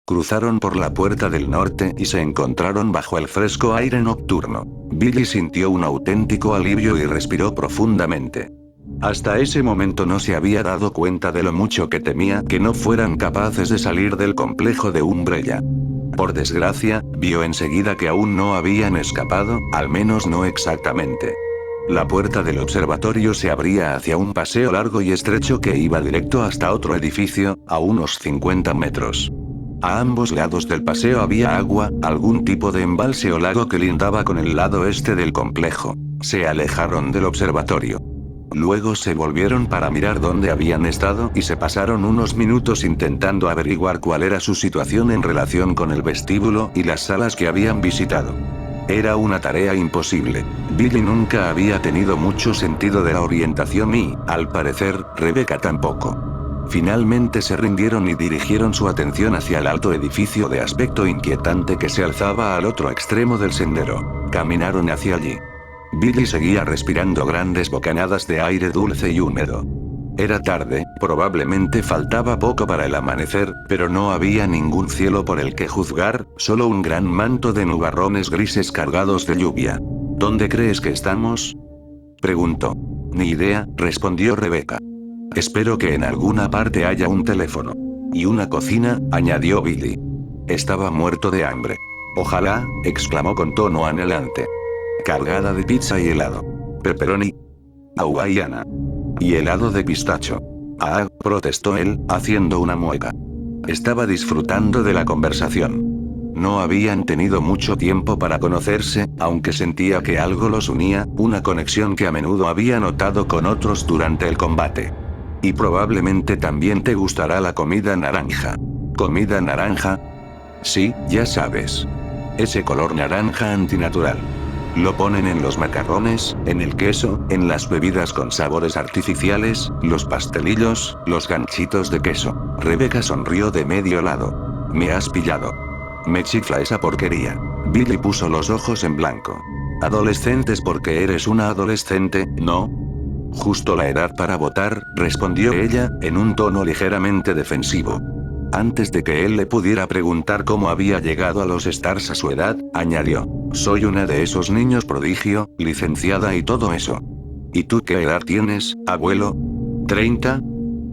Cruzaron por la puerta del norte y se encontraron bajo el fresco aire nocturno. Billy sintió un auténtico alivio y respiró profundamente. Hasta ese momento no se había dado cuenta de lo mucho que temía que no fueran capaces de salir del complejo de Umbrella. Por desgracia, vio enseguida que aún no habían escapado, al menos no exactamente. La puerta del observatorio se abría hacia un paseo largo y estrecho que iba directo hasta otro edificio, a unos 50 metros. A ambos lados del paseo había agua, algún tipo de embalse o lago que lindaba con el lado este del complejo. Se alejaron del observatorio. Luego se volvieron para mirar dónde habían estado y se pasaron unos minutos intentando averiguar cuál era su situación en relación con el vestíbulo y las salas que habían visitado. Era una tarea imposible. Billy nunca había tenido mucho sentido de la orientación y, al parecer, Rebecca tampoco. Finalmente se rindieron y dirigieron su atención hacia el alto edificio de aspecto inquietante que se alzaba al otro extremo del sendero. Caminaron hacia allí. Billy seguía respirando grandes bocanadas de aire dulce y húmedo. Era tarde, probablemente faltaba poco para el amanecer, pero no había ningún cielo por el que juzgar, solo un gran manto de nubarrones grises cargados de lluvia. ¿Dónde crees que estamos?, preguntó. Ni idea, respondió Rebecca. Espero que en alguna parte haya un teléfono. Y una cocina, añadió Billy. Estaba muerto de hambre. Ojalá, exclamó con tono anhelante. Cargada de pizza y helado. Pepperoni. Hawaiana. Y helado de pistacho. Ah, protestó él, haciendo una mueca. Estaba disfrutando de la conversación. No habían tenido mucho tiempo para conocerse, aunque sentía que algo los unía, una conexión que a menudo había notado con otros durante el combate. Y probablemente también te gustará la comida naranja. ¿Comida naranja? Sí, ya sabes. Ese color naranja antinatural. Lo ponen en los macarrones, en el queso, en las bebidas con sabores artificiales, los pastelillos, los ganchitos de queso. Rebecca sonrió de medio lado. Me has pillado. Me chifla esa porquería. Billy puso los ojos en blanco. Adolescentes porque eres una adolescente, ¿no? Justo la edad para votar, respondió ella, en un tono ligeramente defensivo. Antes de que él le pudiera preguntar cómo había llegado a los Stars a su edad, añadió. Soy una de esos niños prodigio, licenciada y todo eso. ¿Y tú qué edad tienes, abuelo? ¿30?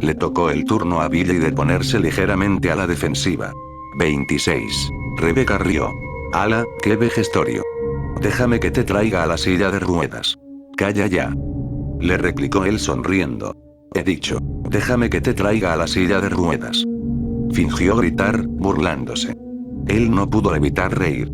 Le tocó el turno a Billy de ponerse ligeramente a la defensiva. 26. Rebecca rió. Ala, qué vejestorio. Déjame que te traiga a la silla de ruedas. Calla ya. Le replicó él sonriendo. He dicho, déjame que te traiga a la silla de ruedas. Fingió gritar, burlándose. Él no pudo evitar reír.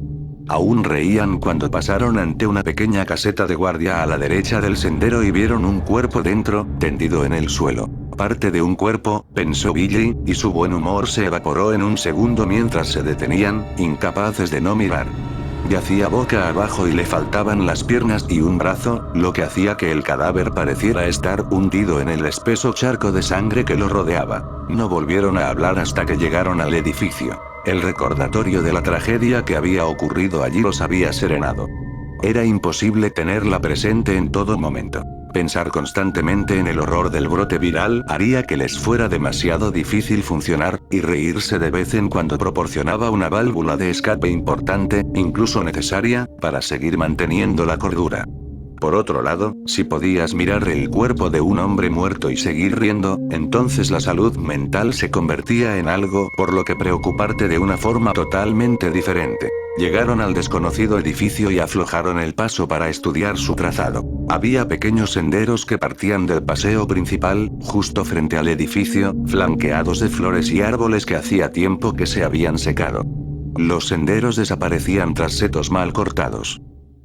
Aún reían cuando pasaron ante una pequeña caseta de guardia a la derecha del sendero y vieron un cuerpo dentro, tendido en el suelo. Parte de un cuerpo, pensó Billy, y su buen humor se evaporó en un segundo mientras se detenían, incapaces de no mirar. Yacía boca abajo y le faltaban las piernas y un brazo, lo que hacía que el cadáver pareciera estar hundido en el espeso charco de sangre que lo rodeaba. No volvieron a hablar hasta que llegaron al edificio. El recordatorio de la tragedia que había ocurrido allí los había serenado. Era imposible tenerla presente en todo momento. Pensar constantemente en el horror del brote viral haría que les fuera demasiado difícil funcionar, y reírse de vez en cuando proporcionaba una válvula de escape importante, incluso necesaria, para seguir manteniendo la cordura. Por otro lado, si podías mirar el cuerpo de un hombre muerto y seguir riendo, entonces la salud mental se convertía en algo por lo que preocuparte de una forma totalmente diferente. Llegaron al desconocido edificio y aflojaron el paso para estudiar su trazado. Había pequeños senderos que partían del paseo principal, justo frente al edificio, flanqueados de flores y árboles que hacía tiempo que se habían secado. Los senderos desaparecían tras setos mal cortados.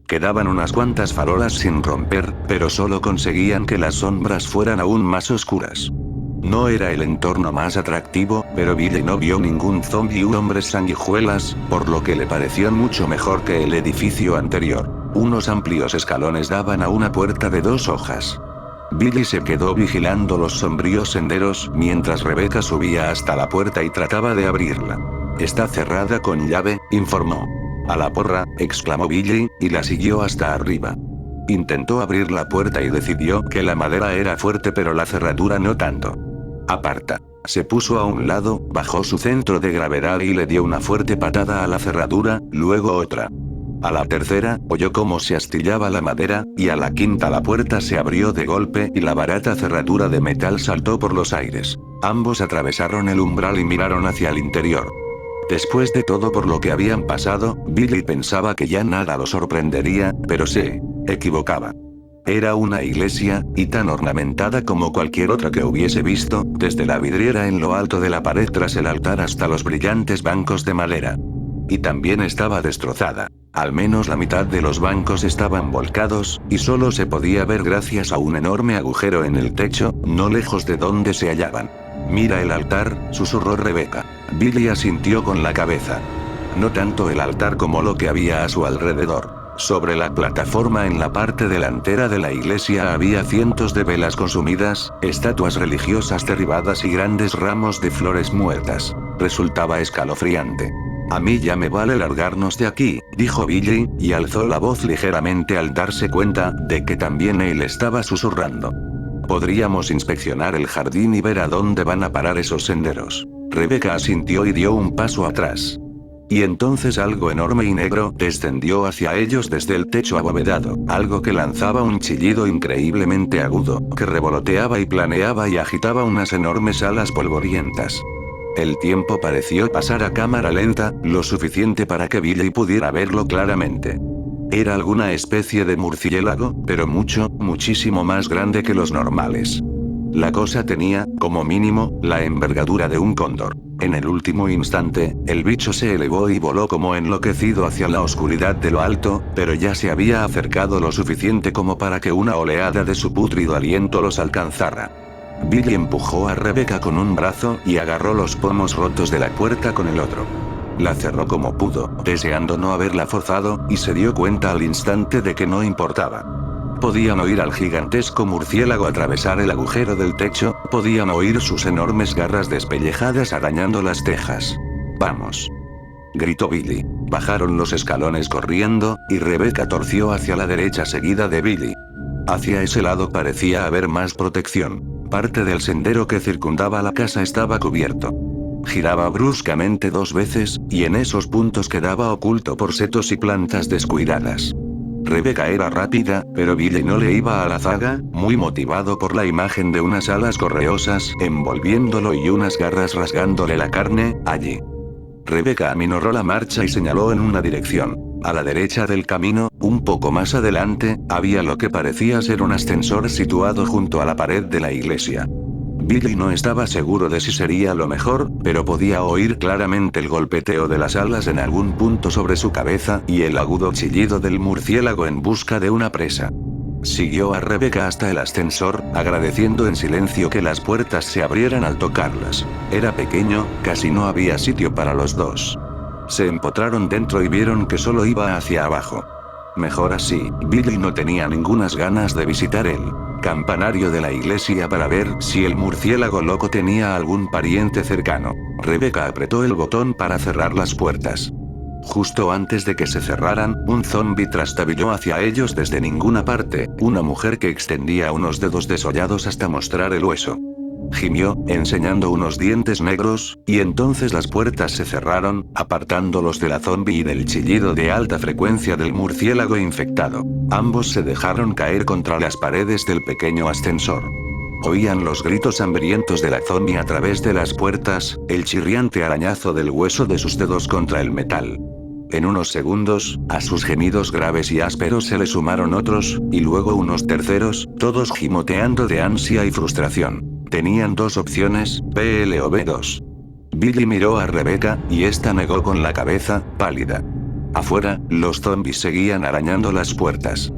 Quedaban unas cuantas farolas sin romper, pero solo conseguían que las sombras fueran aún más oscuras. No era el entorno más atractivo, pero Billy no vio ningún zombie u hombres sanguijuelas, por lo que le pareció mucho mejor que el edificio anterior. Unos amplios escalones daban a una puerta de 2 hojas. Billy se quedó vigilando los sombríos senderos, mientras Rebecca subía hasta la puerta y trataba de abrirla. Está cerrada con llave, informó. A la porra, exclamó Billy, y la siguió hasta arriba. Intentó abrir la puerta y decidió que la madera era fuerte pero la cerradura no tanto. Aparta. Se puso a un lado, bajó su centro de gravedad y le dio una fuerte patada a la cerradura, luego otra. A la tercera, oyó cómo se astillaba la madera, y a la quinta la puerta se abrió de golpe y la barata cerradura de metal saltó por los aires. Ambos atravesaron el umbral y miraron hacia el interior. Después de todo por lo que habían pasado, Billy pensaba que ya nada lo sorprendería, pero se equivocaba. Era una iglesia, y tan ornamentada como cualquier otra que hubiese visto, desde la vidriera en lo alto de la pared tras el altar hasta los brillantes bancos de madera. Y también estaba destrozada. Al menos la mitad de los bancos estaban volcados, y solo se podía ver gracias a un enorme agujero en el techo, no lejos de donde se hallaban. «Mira el altar», susurró Rebecca. Billy asintió con la cabeza. No tanto el altar como lo que había a su alrededor. Sobre la plataforma en la parte delantera de la iglesia había cientos de velas consumidas, estatuas religiosas derribadas y grandes ramos de flores muertas. Resultaba escalofriante. «A mí ya me vale largarnos de aquí», dijo Billy, y alzó la voz ligeramente al darse cuenta de que también él estaba susurrando. «Podríamos inspeccionar el jardín y ver a dónde van a parar esos senderos». Rebecca asintió y dio un paso atrás. Y entonces algo enorme y negro descendió hacia ellos desde el techo abovedado, algo que lanzaba un chillido increíblemente agudo, que revoloteaba y planeaba y agitaba unas enormes alas polvorientas. El tiempo pareció pasar a cámara lenta, lo suficiente para que Billy pudiera verlo claramente. Era alguna especie de murciélago, pero muchísimo más grande que los normales. La cosa tenía, como mínimo, la envergadura de un cóndor. En el último instante, el bicho se elevó y voló como enloquecido hacia la oscuridad de lo alto, pero ya se había acercado lo suficiente como para que una oleada de su pútrido aliento los alcanzara. Billy empujó a Rebecca con un brazo y agarró los pomos rotos de la puerta con el otro. La cerró como pudo, deseando no haberla forzado, y se dio cuenta al instante de que no importaba. Podían oír al gigantesco murciélago atravesar el agujero del techo, podían oír sus enormes garras despellejadas arañando las tejas. «Vamos», gritó Billy. Bajaron los escalones corriendo, y Rebecca torció hacia la derecha seguida de Billy. Hacia ese lado parecía haber más protección. Parte del sendero que circundaba la casa estaba cubierto. Giraba bruscamente 2 veces, y en esos puntos quedaba oculto por setos y plantas descuidadas. Rebecca era rápida, pero Billy no le iba a la zaga, muy motivado por la imagen de unas alas correosas envolviéndolo y unas garras rasgándole la carne, allí. Rebecca aminoró la marcha y señaló en una dirección. A la derecha del camino, un poco más adelante, había lo que parecía ser un ascensor situado junto a la pared de la iglesia. Billy no estaba seguro de si sería lo mejor, pero podía oír claramente el golpeteo de las alas en algún punto sobre su cabeza y el agudo chillido del murciélago en busca de una presa. Siguió a Rebecca hasta el ascensor, agradeciendo en silencio que las puertas se abrieran al tocarlas. Era pequeño, casi no había sitio para los dos. Se empotraron dentro y vieron que solo iba hacia abajo. Mejor así, Billy no tenía ningunas ganas de visitar el campanario de la iglesia para ver si el murciélago loco tenía algún pariente cercano. Rebecca apretó el botón para cerrar las puertas. Justo antes de que se cerraran, un zombi trastabilló hacia ellos desde ninguna parte, una mujer que extendía unos dedos desollados hasta mostrar el hueso. Gimió, enseñando unos dientes negros, y entonces las puertas se cerraron, apartándolos de la zombi y del chillido de alta frecuencia del murciélago infectado. Ambos se dejaron caer contra las paredes del pequeño ascensor. Oían los gritos hambrientos de la zombi a través de las puertas, el chirriante arañazo del hueso de sus dedos contra el metal. En unos segundos, a sus gemidos graves y ásperos se le sumaron otros, y luego unos terceros, todos gimoteando de ansia y frustración. Tenían 2 opciones, PL o B2. Billy miró a Rebecca, y esta negó con la cabeza, pálida. Afuera, los zombies seguían arañando las puertas.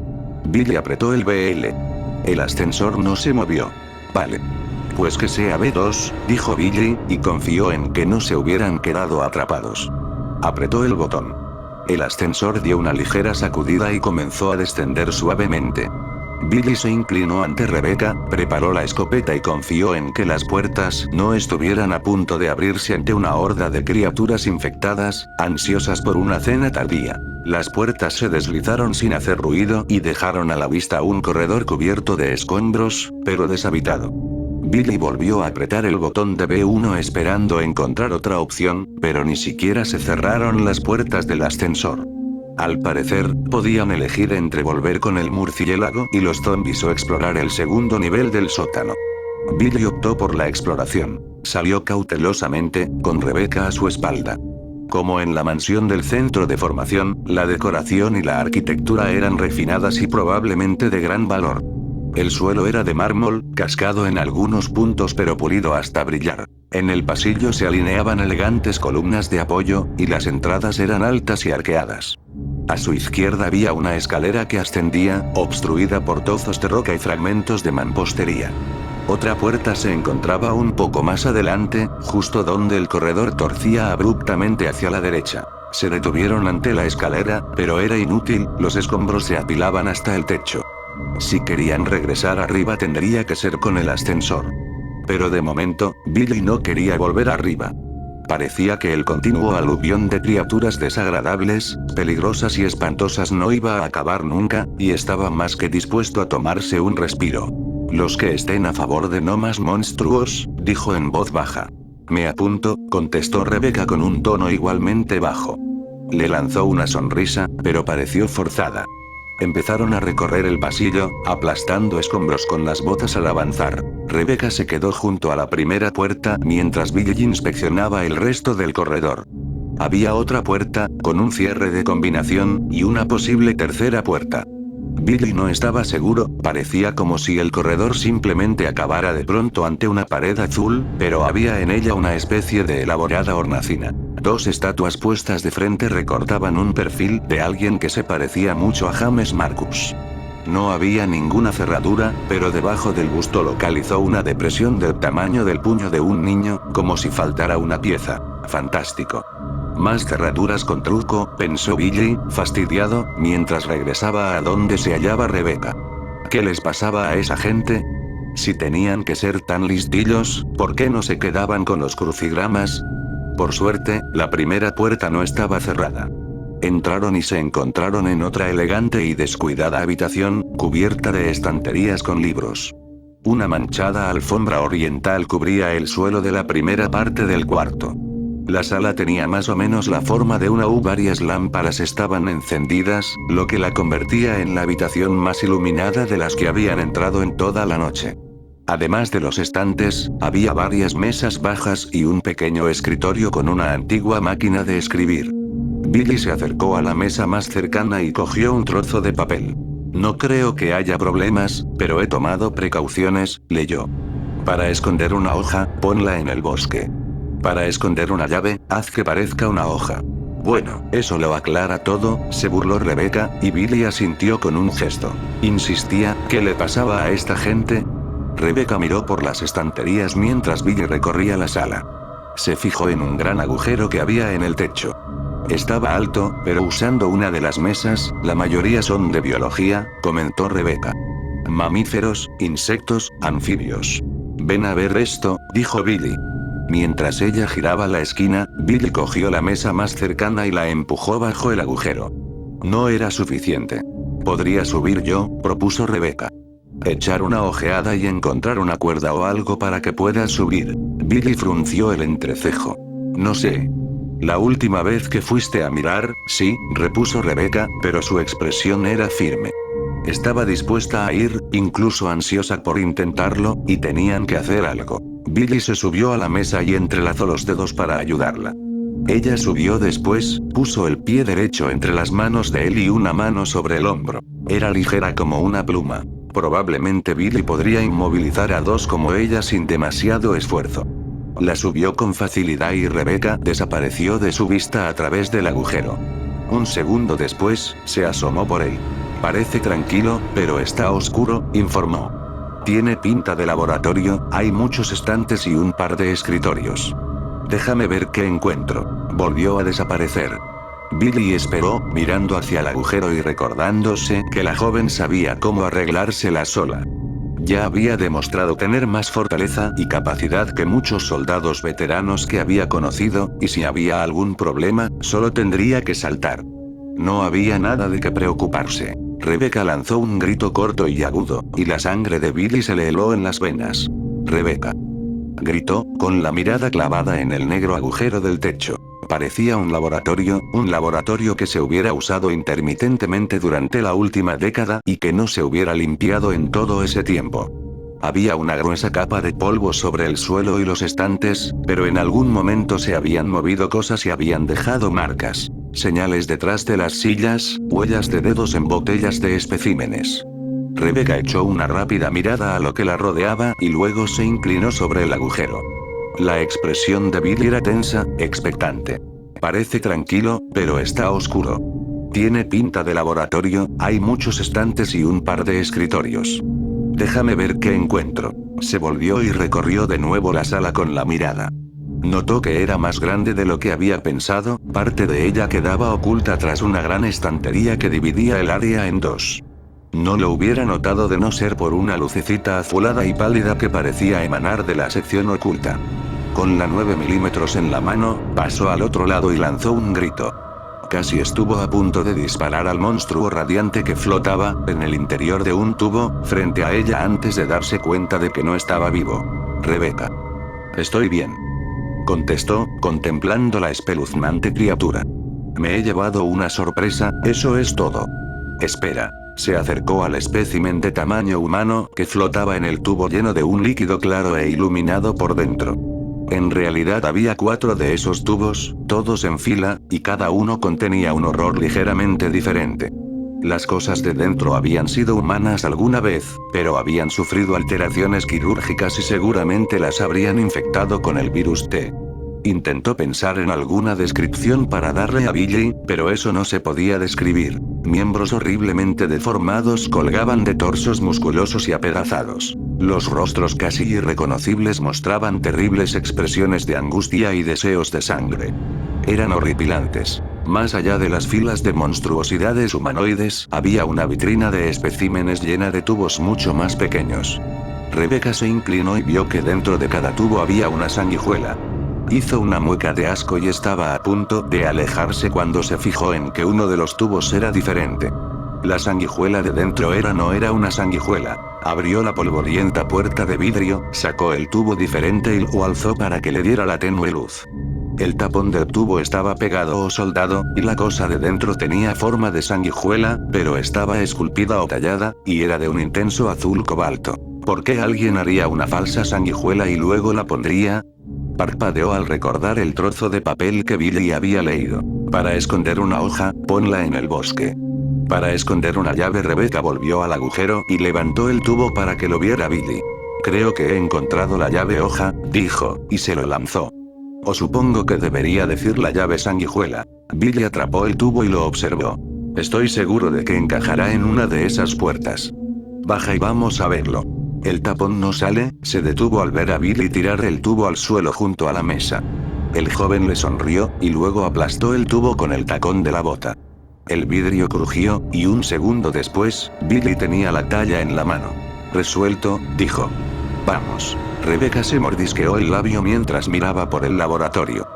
Billy apretó el BL. El ascensor no se movió. «Vale. Pues que sea B2», dijo Billy, y confió en que no se hubieran quedado atrapados. Apretó el botón. El ascensor dio una ligera sacudida y comenzó a descender suavemente. Billy se inclinó ante Rebecca, preparó la escopeta y confió en que las puertas no estuvieran a punto de abrirse ante una horda de criaturas infectadas, ansiosas por una cena tardía. Las puertas se deslizaron sin hacer ruido y dejaron a la vista un corredor cubierto de escombros, pero deshabitado. Billy volvió a apretar el botón de B1 esperando encontrar otra opción, pero ni siquiera se cerraron las puertas del ascensor. Al parecer, podían elegir entre volver con el murciélago y los zombies o explorar el segundo nivel del sótano. Billy optó por la exploración. Salió cautelosamente, con Rebecca a su espalda. Como en la mansión del centro de formación, la decoración y la arquitectura eran refinadas y probablemente de gran valor. El suelo era de mármol, cascado en algunos puntos pero pulido hasta brillar. En el pasillo se alineaban elegantes columnas de apoyo, y las entradas eran altas y arqueadas. A su izquierda había una escalera que ascendía, obstruida por tozos de roca y fragmentos de mampostería. Otra puerta se encontraba un poco más adelante, justo donde el corredor torcía abruptamente hacia la derecha. Se detuvieron ante la escalera, pero era inútil, los escombros se apilaban hasta el techo. Si querían regresar arriba tendría que ser con el ascensor. Pero de momento, Billy no quería volver arriba. Parecía que el continuo aluvión de criaturas desagradables, peligrosas y espantosas no iba a acabar nunca, y estaba más que dispuesto a tomarse un respiro. Los que estén a favor de no más monstruos, dijo en voz baja. Me apunto, contestó Rebecca con un tono igualmente bajo. Le lanzó una sonrisa, pero pareció forzada. Empezaron a recorrer el pasillo, aplastando escombros con las botas al avanzar. Rebecca se quedó junto a la primera puerta mientras Billy inspeccionaba el resto del corredor. Había otra puerta, con un cierre de combinación, y una posible tercera puerta. Billy no estaba seguro, parecía como si el corredor simplemente acabara de pronto ante una pared azul, pero había en ella una especie de elaborada hornacina. Dos estatuas puestas de frente recortaban un perfil de alguien que se parecía mucho a James Marcus. No había ninguna cerradura, pero debajo del busto localizó una depresión del tamaño del puño de un niño, como si faltara una pieza. Fantástico. Más cerraduras con truco, pensó Billy, fastidiado, mientras regresaba a donde se hallaba Rebecca. ¿Qué les pasaba a esa gente? Si tenían que ser tan listillos, ¿por qué no se quedaban con los crucigramas? Por suerte, la primera puerta no estaba cerrada. Entraron y se encontraron en otra elegante y descuidada habitación, cubierta de estanterías con libros. Una manchada alfombra oriental cubría el suelo de la primera parte del cuarto. La sala tenía más o menos la forma de una U. Varias lámparas estaban encendidas, lo que la convertía en la habitación más iluminada de las que habían entrado en toda la noche. Además de los estantes, había varias mesas bajas y un pequeño escritorio con una antigua máquina de escribir. Billy se acercó a la mesa más cercana y cogió un trozo de papel. No creo que haya problemas, pero he tomado precauciones, leyó. Para esconder una hoja, ponla en el bosque. Para esconder una llave, haz que parezca una hoja. Bueno, eso lo aclara todo, se burló Rebecca, y Billy asintió con un gesto. Insistía, ¿qué le pasaba a esta gente? Rebecca miró por las estanterías mientras Billy recorría la sala. Se fijó en un gran agujero que había en el techo. Estaba alto, pero usando una de las mesas, la mayoría son de biología, comentó Rebecca. Mamíferos, insectos, anfibios. Ven a ver esto, dijo Billy. Mientras ella giraba la esquina, Billy cogió la mesa más cercana y la empujó bajo el agujero. No era suficiente. ¿Podría subir yo?, propuso Rebecca. Echar una ojeada y encontrar una cuerda o algo para que puedas subir. Billy frunció el entrecejo. No sé. La última vez que fuiste a mirar, sí, repuso Rebecca, pero su expresión era firme. Estaba dispuesta a ir, incluso ansiosa por intentarlo, y tenían que hacer algo. Billy se subió a la mesa y entrelazó los dedos para ayudarla. Ella subió después, puso el pie derecho entre las manos de él y una mano sobre el hombro. Era ligera como una pluma. Probablemente Billy podría inmovilizar a dos como ella sin demasiado esfuerzo. La subió con facilidad y Rebecca desapareció de su vista a través del agujero. Un segundo después, se asomó por él. Parece tranquilo, pero está oscuro, informó. Tiene pinta de laboratorio, hay muchos estantes y un par de escritorios. Déjame ver qué encuentro. Volvió a desaparecer. Billy esperó, mirando hacia el agujero y recordándose que la joven sabía cómo arreglársela sola. Ya había demostrado tener más fortaleza y capacidad que muchos soldados veteranos que había conocido, y si había algún problema, solo tendría que saltar. No había nada de qué preocuparse. Rebecca lanzó un grito corto y agudo, y la sangre de Billy se le heló en las venas. Rebeca. Gritó, con la mirada clavada en el negro agujero del techo. Parecía un laboratorio que se hubiera usado intermitentemente durante la última década y que no se hubiera limpiado en todo ese tiempo. Había una gruesa capa de polvo sobre el suelo y los estantes, pero en algún momento se habían movido cosas y habían dejado marcas. Señales detrás de las sillas, huellas de dedos en botellas de especímenes. Rebeca echó una rápida mirada a lo que la rodeaba y luego se inclinó sobre el agujero. La expresión de Billy era tensa, expectante. Parece tranquilo, pero está oscuro. Tiene pinta de laboratorio, hay muchos estantes y un par de escritorios. Déjame ver qué encuentro. Se volvió y recorrió de nuevo la sala con la mirada. Notó que era más grande de lo que había pensado, parte de ella quedaba oculta tras una gran estantería que dividía el área en dos. No lo hubiera notado de no ser por una lucecita azulada y pálida que parecía emanar de la sección oculta. Con la 9 milímetros en la mano, pasó al otro lado y lanzó un grito. Casi estuvo a punto de disparar al monstruo radiante que flotaba, en el interior de un tubo, frente a ella antes de darse cuenta de que no estaba vivo. Rebeca. Estoy bien. Contestó, contemplando la espeluznante criatura. Me he llevado una sorpresa, eso es todo. Espera. Se acercó al espécimen de tamaño humano que flotaba en el tubo lleno de un líquido claro e iluminado por dentro. En realidad había 4 de esos tubos, todos en fila, y cada uno contenía un horror ligeramente diferente. Las cosas de dentro habían sido humanas alguna vez, pero habían sufrido alteraciones quirúrgicas y seguramente las habrían infectado con el virus T. Intentó pensar en alguna descripción para darle a Billy, pero eso no se podía describir. Miembros horriblemente deformados colgaban de torsos musculosos y apedazados. Los rostros casi irreconocibles mostraban terribles expresiones de angustia y deseos de sangre. Eran horripilantes. Más allá de las filas de monstruosidades humanoides, había una vitrina de especímenes llena de tubos mucho más pequeños. Rebeca se inclinó y vio que dentro de cada tubo había una sanguijuela. Hizo una mueca de asco y estaba a punto de alejarse cuando se fijó en que uno de los tubos era diferente. La sanguijuela de dentro no era una sanguijuela. Abrió la polvorienta puerta de vidrio, sacó el tubo diferente y lo alzó para que le diera la tenue luz. El tapón del tubo estaba pegado o soldado, y la cosa de dentro tenía forma de sanguijuela, pero estaba esculpida o tallada, y era de un intenso azul cobalto. ¿Por qué alguien haría una falsa sanguijuela y luego la pondría? Parpadeó al recordar el trozo de papel que Billy había leído. Para esconder una hoja, ponla en el bosque. Para esconder una llave. Rebeca volvió al agujero y levantó el tubo para que lo viera Billy. Creo que he encontrado la llave hoja, dijo, y se lo lanzó. O supongo que debería decir la llave sanguijuela. Billy atrapó el tubo y lo observó. Estoy seguro de que encajará en una de esas puertas. Baja y vamos a verlo. El tapón no sale, se detuvo al ver a Billy tirar el tubo al suelo junto a la mesa. El joven le sonrió, y luego aplastó el tubo con el tacón de la bota. El vidrio crujió, y un segundo después, Billy tenía la talla en la mano. Resuelto, dijo. Vamos. Rebeca se mordisqueó el labio mientras miraba por el laboratorio.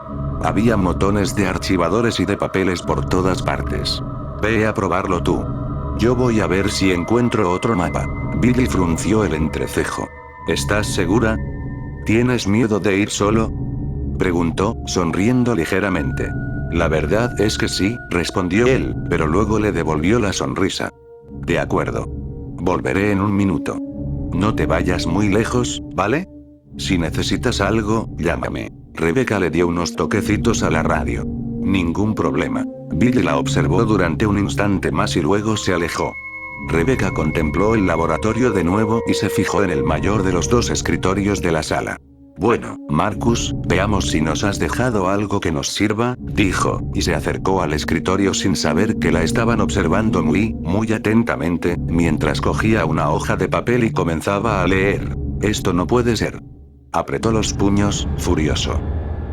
Había montones de archivadores y de papeles por todas partes. Ve a probarlo tú. Yo voy a ver si encuentro otro mapa. Billy frunció el entrecejo. ¿Estás segura? ¿Tienes miedo de ir solo? Preguntó, sonriendo ligeramente. La verdad es que sí, respondió él, pero luego le devolvió la sonrisa. De acuerdo. Volveré en un minuto. No te vayas muy lejos, ¿vale? Si necesitas algo, llámame. Rebeca le dio unos toquecitos a la radio. Ningún problema. Billy la observó durante un instante más y luego se alejó. Rebeca contempló el laboratorio de nuevo y se fijó en el mayor de los 2 escritorios de la sala. Bueno, Marcus, veamos si nos has dejado algo que nos sirva, dijo, y se acercó al escritorio sin saber que la estaban observando muy atentamente, mientras cogía una hoja de papel y comenzaba a leer. Esto no puede ser. Apretó los puños, furioso.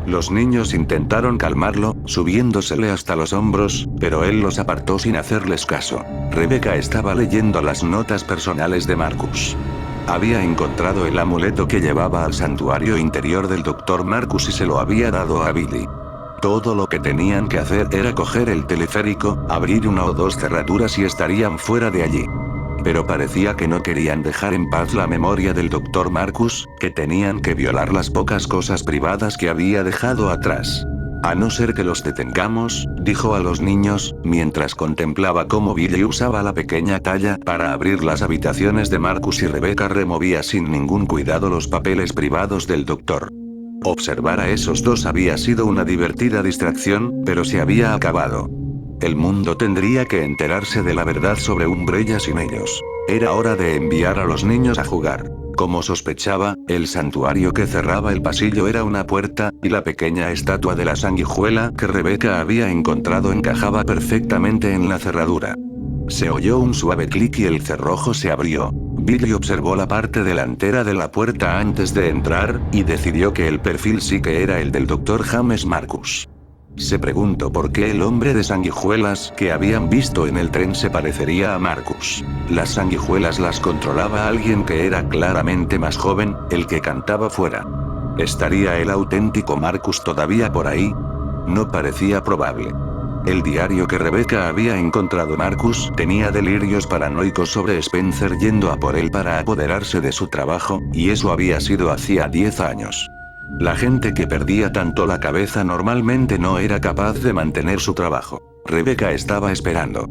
Los niños intentaron calmarlo, subiéndosele hasta los hombros, pero él los apartó sin hacerles caso. Rebeca estaba leyendo las notas personales de Marcus. Había encontrado el amuleto que llevaba al santuario interior del Dr. Marcus y se lo había dado a Billy. Todo lo que tenían que hacer era coger el teleférico, abrir 1 o 2 cerraduras y estarían fuera de allí. pero parecía que no querían dejar en paz la memoria del Dr. Marcus, que tenían que violar las pocas cosas privadas que había dejado atrás. A no ser que los detengamos, dijo a los niños, mientras contemplaba cómo Billy usaba la pequeña talla para abrir las habitaciones de Marcus y Rebecca removía sin ningún cuidado los papeles privados del doctor. Observar a esos dos había sido una divertida distracción, pero se había acabado. El mundo tendría que enterarse de la verdad sobre Umbrella sin ellos. Era hora de enviar a los niños a jugar. Como sospechaba, el santuario que cerraba el pasillo era una puerta, y la pequeña estatua de la sanguijuela que Rebecca había encontrado encajaba perfectamente en la cerradura. Se oyó un suave clic y el cerrojo se abrió. Billy observó la parte delantera de la puerta antes de entrar, y decidió que el perfil sí que era el del Dr. James Marcus. Se preguntó por qué el hombre de sanguijuelas que habían visto en el tren se parecería a Marcus. Las sanguijuelas las controlaba alguien que era claramente más joven, el que cantaba fuera. ¿Estaría el auténtico Marcus todavía por ahí? No parecía probable. El diario que Rebecca había encontrado Marcus tenía delirios paranoicos sobre Spencer yendo a por él para apoderarse de su trabajo, y eso había sido hacía 10 años. La gente que perdía tanto la cabeza normalmente no era capaz de mantener su trabajo. Rebecca estaba esperando.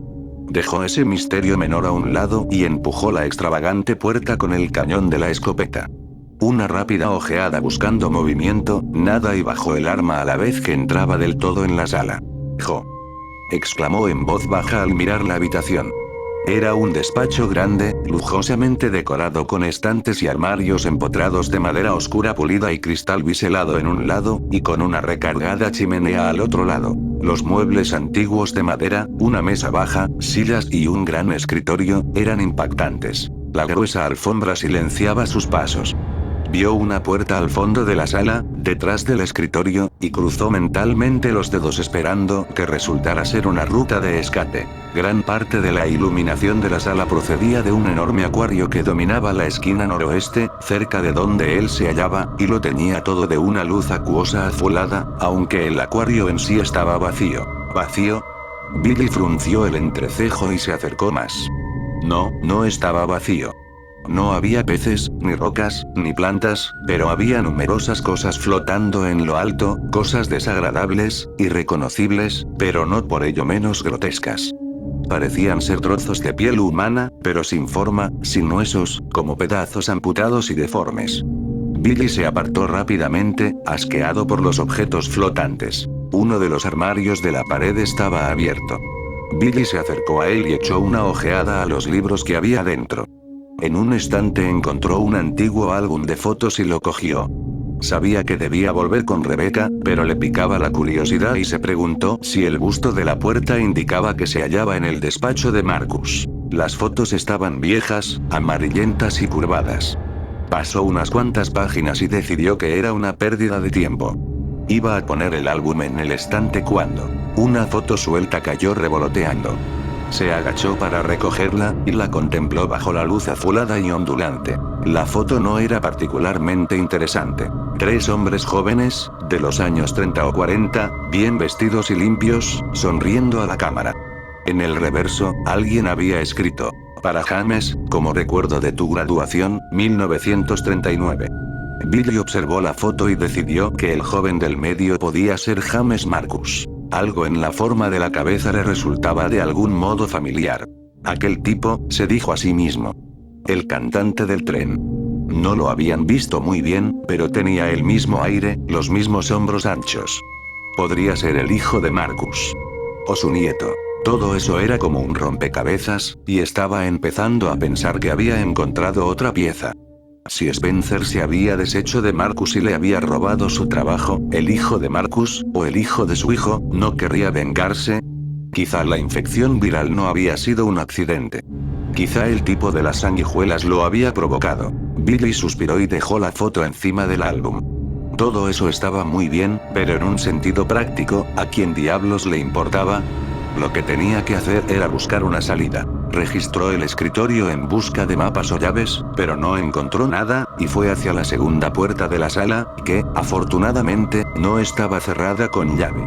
Dejó ese misterio menor a un lado y empujó la extravagante puerta con el cañón de la escopeta. Una rápida ojeada buscando movimiento, nada y bajó el arma a la vez que entraba del todo en la sala. «Jo», exclamó en voz baja al mirar la habitación. Era un despacho grande, lujosamente decorado con estantes y armarios empotrados de madera oscura pulida y cristal biselado en un lado, y con una recargada chimenea al otro lado. Los muebles antiguos de madera, una mesa baja, sillas y un gran escritorio, eran impactantes. La gruesa alfombra silenciaba sus pasos. Vio una puerta al fondo de la sala, detrás del escritorio, y cruzó mentalmente los dedos esperando que resultara ser una ruta de escape. Gran parte de la iluminación de la sala procedía de un enorme acuario que dominaba la esquina noroeste, cerca de donde él se hallaba, y lo teñía todo de una luz acuosa azulada, aunque el acuario en sí estaba vacío. ¿Vacío? Billy frunció el entrecejo y se acercó más. No estaba vacío. No había peces, ni rocas, ni plantas, pero había numerosas cosas flotando en lo alto, cosas desagradables, irreconocibles, pero no por ello menos grotescas. Parecían ser trozos de piel humana, pero sin forma, sin huesos, como pedazos amputados y deformes. Billy se apartó rápidamente, asqueado por los objetos flotantes. Uno de los armarios de la pared estaba abierto. Billy se acercó a él y echó una ojeada a los libros que había dentro. En un estante encontró un antiguo álbum de fotos y lo cogió. Sabía que debía volver con Rebecca, pero le picaba la curiosidad y se preguntó si el busto de la puerta indicaba que se hallaba en el despacho de Marcus. Las fotos estaban viejas, amarillentas y curvadas. Pasó unas cuantas páginas y decidió que era una pérdida de tiempo. Iba a poner el álbum en el estante cuando una foto suelta cayó revoloteando. Se agachó para recogerla, y la contempló bajo la luz azulada y ondulante. La foto no era particularmente interesante. 3 hombres jóvenes, de los años 30 o 40, bien vestidos y limpios, sonriendo a la cámara. En el reverso, alguien había escrito: «Para James, como recuerdo de tu graduación, 1939». Billy observó la foto y decidió que el joven del medio podía ser James Marcus. Algo en la forma de la cabeza le resultaba de algún modo familiar. Aquel tipo, se dijo a sí mismo. El cantante del tren. No lo habían visto muy bien, pero tenía el mismo aire, los mismos hombros anchos. Podría ser el hijo de Marcus. O su nieto. Todo eso era como un rompecabezas, y estaba empezando a pensar que había encontrado otra pieza. Si Spencer se había deshecho de Marcus y le había robado su trabajo, el hijo de Marcus, o el hijo de su hijo, ¿no querría vengarse? Quizá la infección viral no había sido un accidente. Quizá el tipo de las sanguijuelas lo había provocado. Billy suspiró y dejó la foto encima del álbum. Todo eso estaba muy bien, pero en un sentido práctico, ¿a quién diablos le importaba? Lo que tenía que hacer era buscar una salida. Registró el escritorio en busca de mapas o llaves, pero no encontró nada, y fue hacia la segunda puerta de la sala, que, afortunadamente, no estaba cerrada con llave.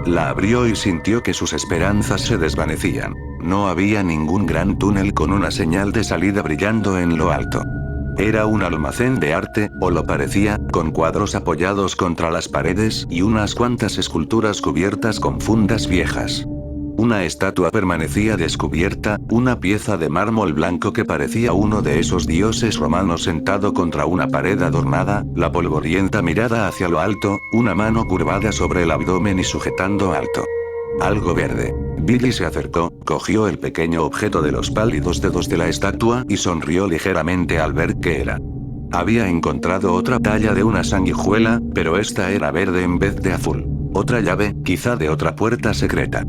La abrió y sintió que sus esperanzas se desvanecían. No había ningún gran túnel con una señal de salida brillando en lo alto. Era un almacén de arte, o lo parecía, con cuadros apoyados contra las paredes y unas cuantas esculturas cubiertas con fundas viejas. Una estatua permanecía descubierta, una pieza de mármol blanco que parecía uno de esos dioses romanos sentado contra una pared adornada, la polvorienta mirada hacia lo alto, una mano curvada sobre el abdomen y sujetando alto. Algo verde. Billy se acercó, cogió el pequeño objeto de los pálidos dedos de la estatua y sonrió ligeramente al ver qué era. Había encontrado otra talla de una sanguijuela, pero esta era verde en vez de azul. Otra llave, quizá de otra puerta secreta.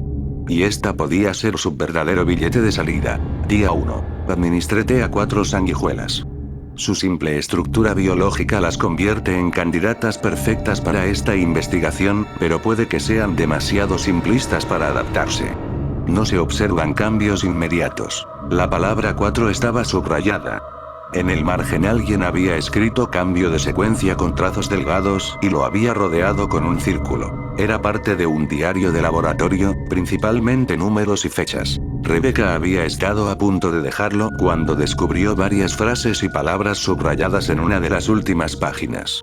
Y esta podía ser su verdadero billete de salida. Día 1. Administré a 4 sanguijuelas. Su simple estructura biológica las convierte en candidatas perfectas para esta investigación, pero puede que sean demasiado simplistas para adaptarse. No se observan cambios inmediatos. La palabra 4 estaba subrayada. En el margen alguien había escrito cambio de secuencia con trazos delgados y lo había rodeado con un círculo. Era parte de un diario de laboratorio, principalmente números y fechas. Rebecca había estado a punto de dejarlo cuando descubrió varias frases y palabras subrayadas en una de las últimas páginas.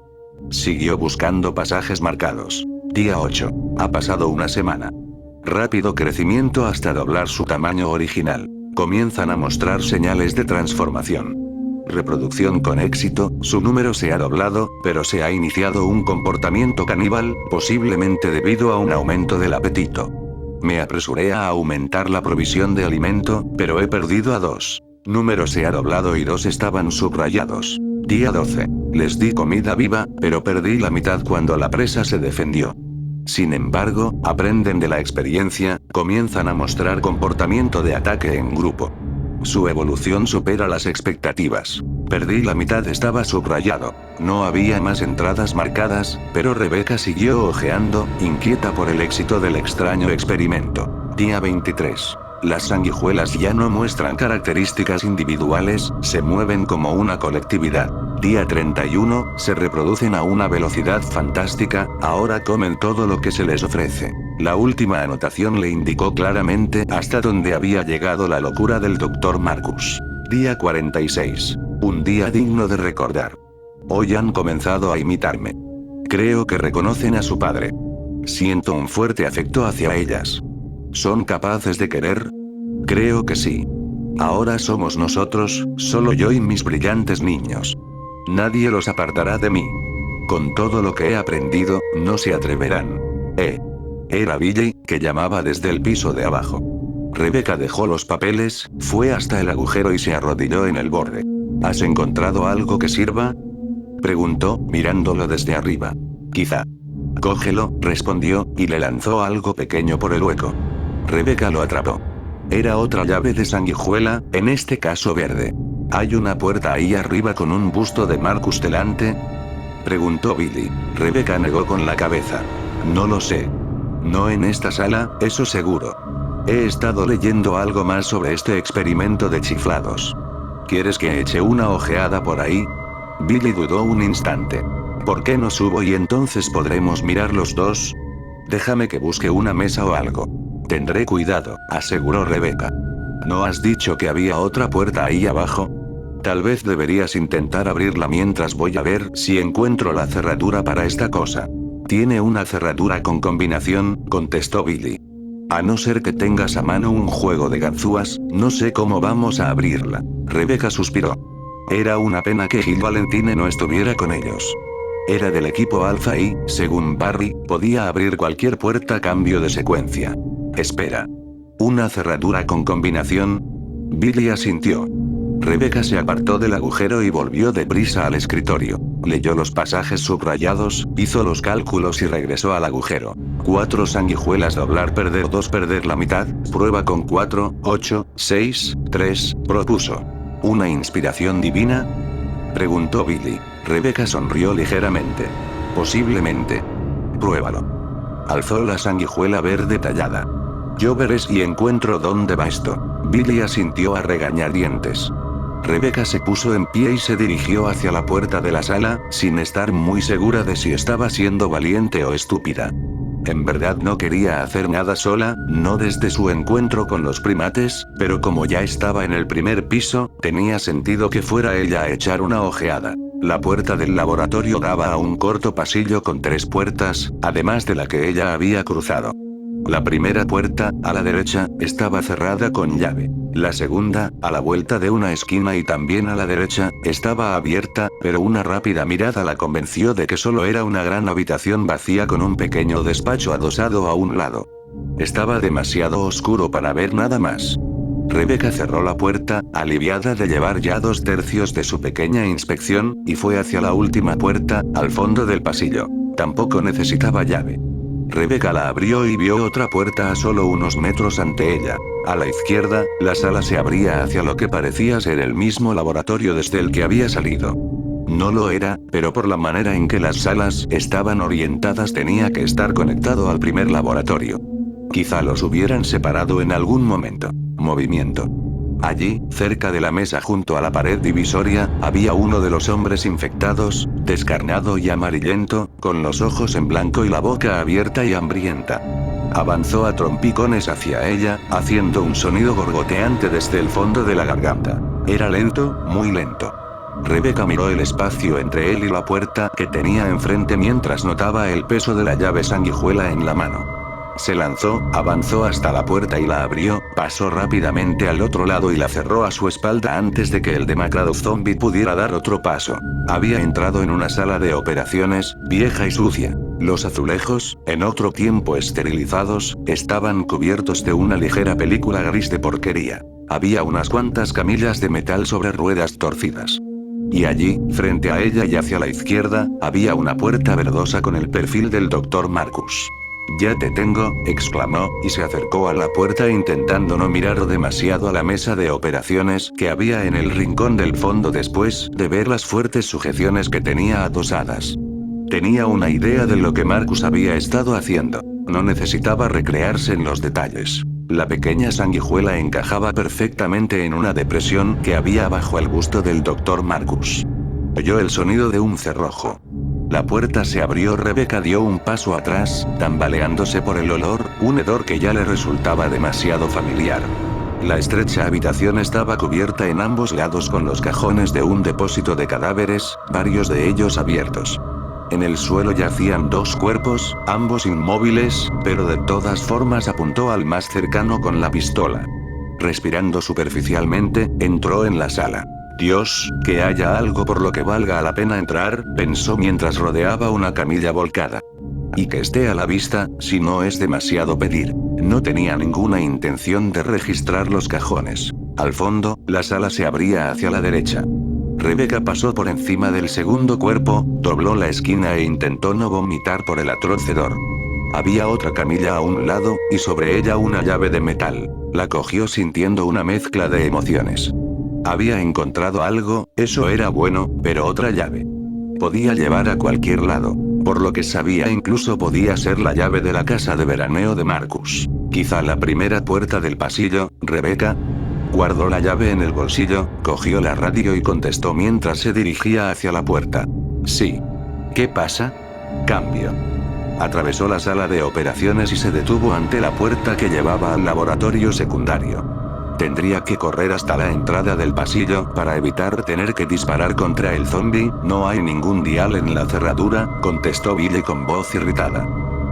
Siguió buscando pasajes marcados. Día 8. Ha pasado una semana. Rápido crecimiento hasta doblar su tamaño original. Comienzan a mostrar señales de transformación. Reproducción con éxito, su número se ha doblado, pero se ha iniciado un comportamiento caníbal, posiblemente debido a un aumento del apetito. Me apresuré a aumentar la provisión de alimento, pero he perdido a 2. Número se ha doblado y 2 estaban subrayados. Día 12. Les di comida viva, pero perdí la mitad cuando la presa se defendió. Sin embargo, aprenden de la experiencia, comienzan a mostrar comportamiento de ataque en grupo. Su evolución supera las expectativas. Perdí la mitad estaba subrayado. No había más entradas marcadas, pero Rebecca siguió hojeando, inquieta por el éxito del extraño experimento. Día 23. Las sanguijuelas ya no muestran características individuales, se mueven como una colectividad. Día 31, se reproducen a una velocidad fantástica, ahora comen todo lo que se les ofrece. La última anotación le indicó claramente hasta dónde había llegado la locura del Dr. Marcus. Día 46. Un día digno de recordar. Hoy han comenzado a imitarme. Creo que reconocen a su padre. Siento un fuerte afecto hacia ellas. ¿Son capaces de querer? Creo que sí. Ahora somos nosotros, solo yo y mis brillantes niños. Nadie los apartará de mí. Con todo lo que he aprendido, no se atreverán. Era Billy, que llamaba desde el piso de abajo. Rebecca dejó los papeles, fue hasta el agujero y se arrodilló en el borde. ¿Has encontrado algo que sirva? Preguntó, mirándolo desde arriba. Quizá. Cógelo, respondió, y le lanzó algo pequeño por el hueco. Rebecca lo atrapó. Era otra llave de sanguijuela, en este caso verde. ¿Hay una puerta ahí arriba con un busto de Marcus delante? Preguntó Billy. Rebecca negó con la cabeza. No lo sé. No en esta sala, eso seguro. He estado leyendo algo más sobre este experimento de chiflados. ¿Quieres que eche una ojeada por ahí? Billy dudó un instante. ¿Por qué no subo y entonces podremos mirar los dos? Déjame que busque una mesa o algo. Tendré cuidado, aseguró Rebecca. ¿No has dicho que había otra puerta ahí abajo? Tal vez deberías intentar abrirla mientras voy a ver si encuentro la cerradura para esta cosa. Tiene una cerradura con combinación, contestó Billy. A no ser que tengas a mano un juego de ganzúas, no sé cómo vamos a abrirla. Rebecca suspiró. Era una pena que Gil Valentine no estuviera con ellos. Era del equipo Alpha y, según Barry, podía abrir cualquier puerta a cambio de secuencia. Espera. ¿Una cerradura con combinación? Billy asintió. Rebecca se apartó del agujero y volvió deprisa al escritorio. Leyó los pasajes subrayados, hizo los cálculos y regresó al agujero. 4 sanguijuelas doblar perder 2 perder la mitad, prueba con 4, 8, 6, 3, propuso. ¿Una inspiración divina? Preguntó Billy. Rebecca sonrió ligeramente. Posiblemente. Pruébalo. Alzó la sanguijuela verde tallada. Yo veré si encuentro dónde va esto. Billy asintió a regañadientes. Rebecca se puso en pie y se dirigió hacia la puerta de la sala, sin estar muy segura de si estaba siendo valiente o estúpida. En verdad no quería hacer nada sola, no desde su encuentro con los primates, pero como ya estaba en el primer piso, tenía sentido que fuera ella a echar una ojeada. La puerta del laboratorio daba a un corto pasillo con 3 puertas, además de la que ella había cruzado. La primera puerta, a la derecha, estaba cerrada con llave. La segunda, a la vuelta de una esquina y también a la derecha, estaba abierta, pero una rápida mirada la convenció de que solo era una gran habitación vacía con un pequeño despacho adosado a un lado. Estaba demasiado oscuro para ver nada más. Rebecca cerró la puerta, aliviada de llevar ya 2/3 de su pequeña inspección, y fue hacia la última puerta, al fondo del pasillo. Tampoco necesitaba llave. Rebecca la abrió y vio otra puerta a solo unos metros ante ella. A la izquierda, la sala se abría hacia lo que parecía ser el mismo laboratorio desde el que había salido. No lo era, pero por la manera en que las salas estaban orientadas tenía que estar conectado al primer laboratorio. Quizá los hubieran separado en algún momento. Movimiento. Allí, cerca de la mesa junto a la pared divisoria, había uno de los hombres infectados, descarnado y amarillento, con los ojos en blanco y la boca abierta y hambrienta. Avanzó a trompicones hacia ella, haciendo un sonido gorgoteante desde el fondo de la garganta. Era lento, muy lento. Rebecca miró el espacio entre él y la puerta que tenía enfrente mientras notaba el peso de la llave sanguijuela en la mano. Se lanzó, avanzó hasta la puerta y la abrió, pasó rápidamente al otro lado y la cerró a su espalda antes de que el demacrado zombie pudiera dar otro paso. Había entrado en una sala de operaciones, vieja y sucia. Los azulejos, en otro tiempo esterilizados, estaban cubiertos de una ligera película gris de porquería. Había unas cuantas camillas de metal sobre ruedas torcidas. Y allí, frente a ella y hacia la izquierda, había una puerta verdosa con el perfil del Dr. Marcus. «Ya te tengo», exclamó, y se acercó a la puerta intentando no mirar demasiado a la mesa de operaciones que había en el rincón del fondo después de ver las fuertes sujeciones que tenía adosadas. Tenía una idea de lo que Marcus había estado haciendo. No necesitaba recrearse en los detalles. La pequeña sanguijuela encajaba perfectamente en una depresión que había bajo el busto del Dr. Marcus. Oyó el sonido de un cerrojo. La puerta se abrió. Rebecca dio un paso atrás, tambaleándose por el olor, un hedor que ya le resultaba demasiado familiar. La estrecha habitación estaba cubierta en ambos lados con los cajones de un depósito de cadáveres, varios de ellos abiertos. En el suelo yacían 2 cuerpos, ambos inmóviles, pero de todas formas apuntó al más cercano con la pistola. Respirando superficialmente, entró en la sala. Dios, que haya algo por lo que valga la pena entrar, pensó mientras rodeaba una camilla volcada. Y que esté a la vista, si no es demasiado pedir. No tenía ninguna intención de registrar los cajones. Al fondo, la sala se abría hacia la derecha. Rebecca pasó por encima del segundo cuerpo, dobló la esquina e intentó no vomitar por el atroz hedor. Había otra camilla a un lado, y sobre ella una llave de metal. La cogió sintiendo una mezcla de emociones. Había encontrado algo, eso era bueno, pero otra llave. Podía llevar a cualquier lado. Por lo que sabía, incluso podía ser la llave de la casa de veraneo de Marcus. Quizá la primera puerta del pasillo. Rebecca guardó la llave en el bolsillo, cogió la radio y contestó mientras se dirigía hacia la puerta. Sí. ¿Qué pasa? Cambio. Atravesó la sala de operaciones y se detuvo ante la puerta que llevaba al laboratorio secundario. Tendría que correr hasta la entrada del pasillo para evitar tener que disparar contra el zombie. No hay ningún dial en la cerradura, contestó Billy con voz irritada.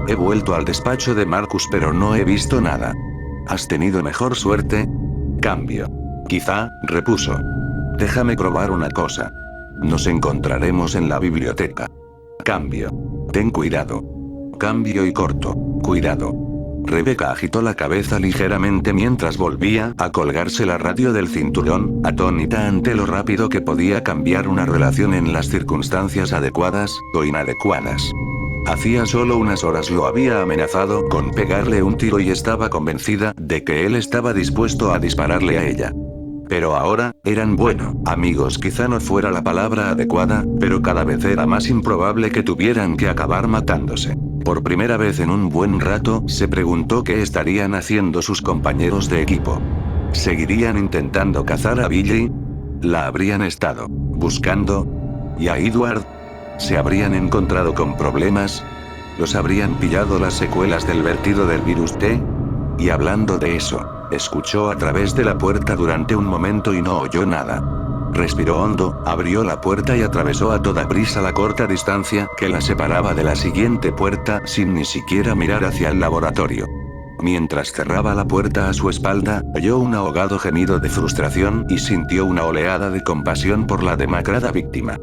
He vuelto al despacho de Marcus pero no he visto nada. ¿Has tenido mejor suerte? Cambio. Quizá, repuso. Déjame probar una cosa. Nos encontraremos en la biblioteca. Cambio. Ten cuidado. Cambio y corto. Cuidado. Rebecca agitó la cabeza ligeramente mientras volvía a colgarse la radio del cinturón, atónita ante lo rápido que podía cambiar una relación en las circunstancias adecuadas o inadecuadas. Hacía solo unas horas lo había amenazado con pegarle un tiro y estaba convencida de que él estaba dispuesto a dispararle a ella. Pero ahora, eran amigos quizá no fuera la palabra adecuada, pero cada vez era más improbable que tuvieran que acabar matándose. Por primera vez en un buen rato, se preguntó qué estarían haciendo sus compañeros de equipo. ¿Seguirían intentando cazar a Billy? ¿La habrían estado buscando? ¿Y a Edward? ¿Se habrían encontrado con problemas? ¿Los habrían pillado las secuelas del vertido del virus T? Y hablando de eso, escuchó a través de la puerta durante un momento y no oyó nada. Respiró hondo, abrió la puerta y atravesó a toda prisa la corta distancia que la separaba de la siguiente puerta sin ni siquiera mirar hacia el laboratorio. Mientras cerraba la puerta a su espalda, oyó un ahogado gemido de frustración y sintió una oleada de compasión por la demacrada víctima.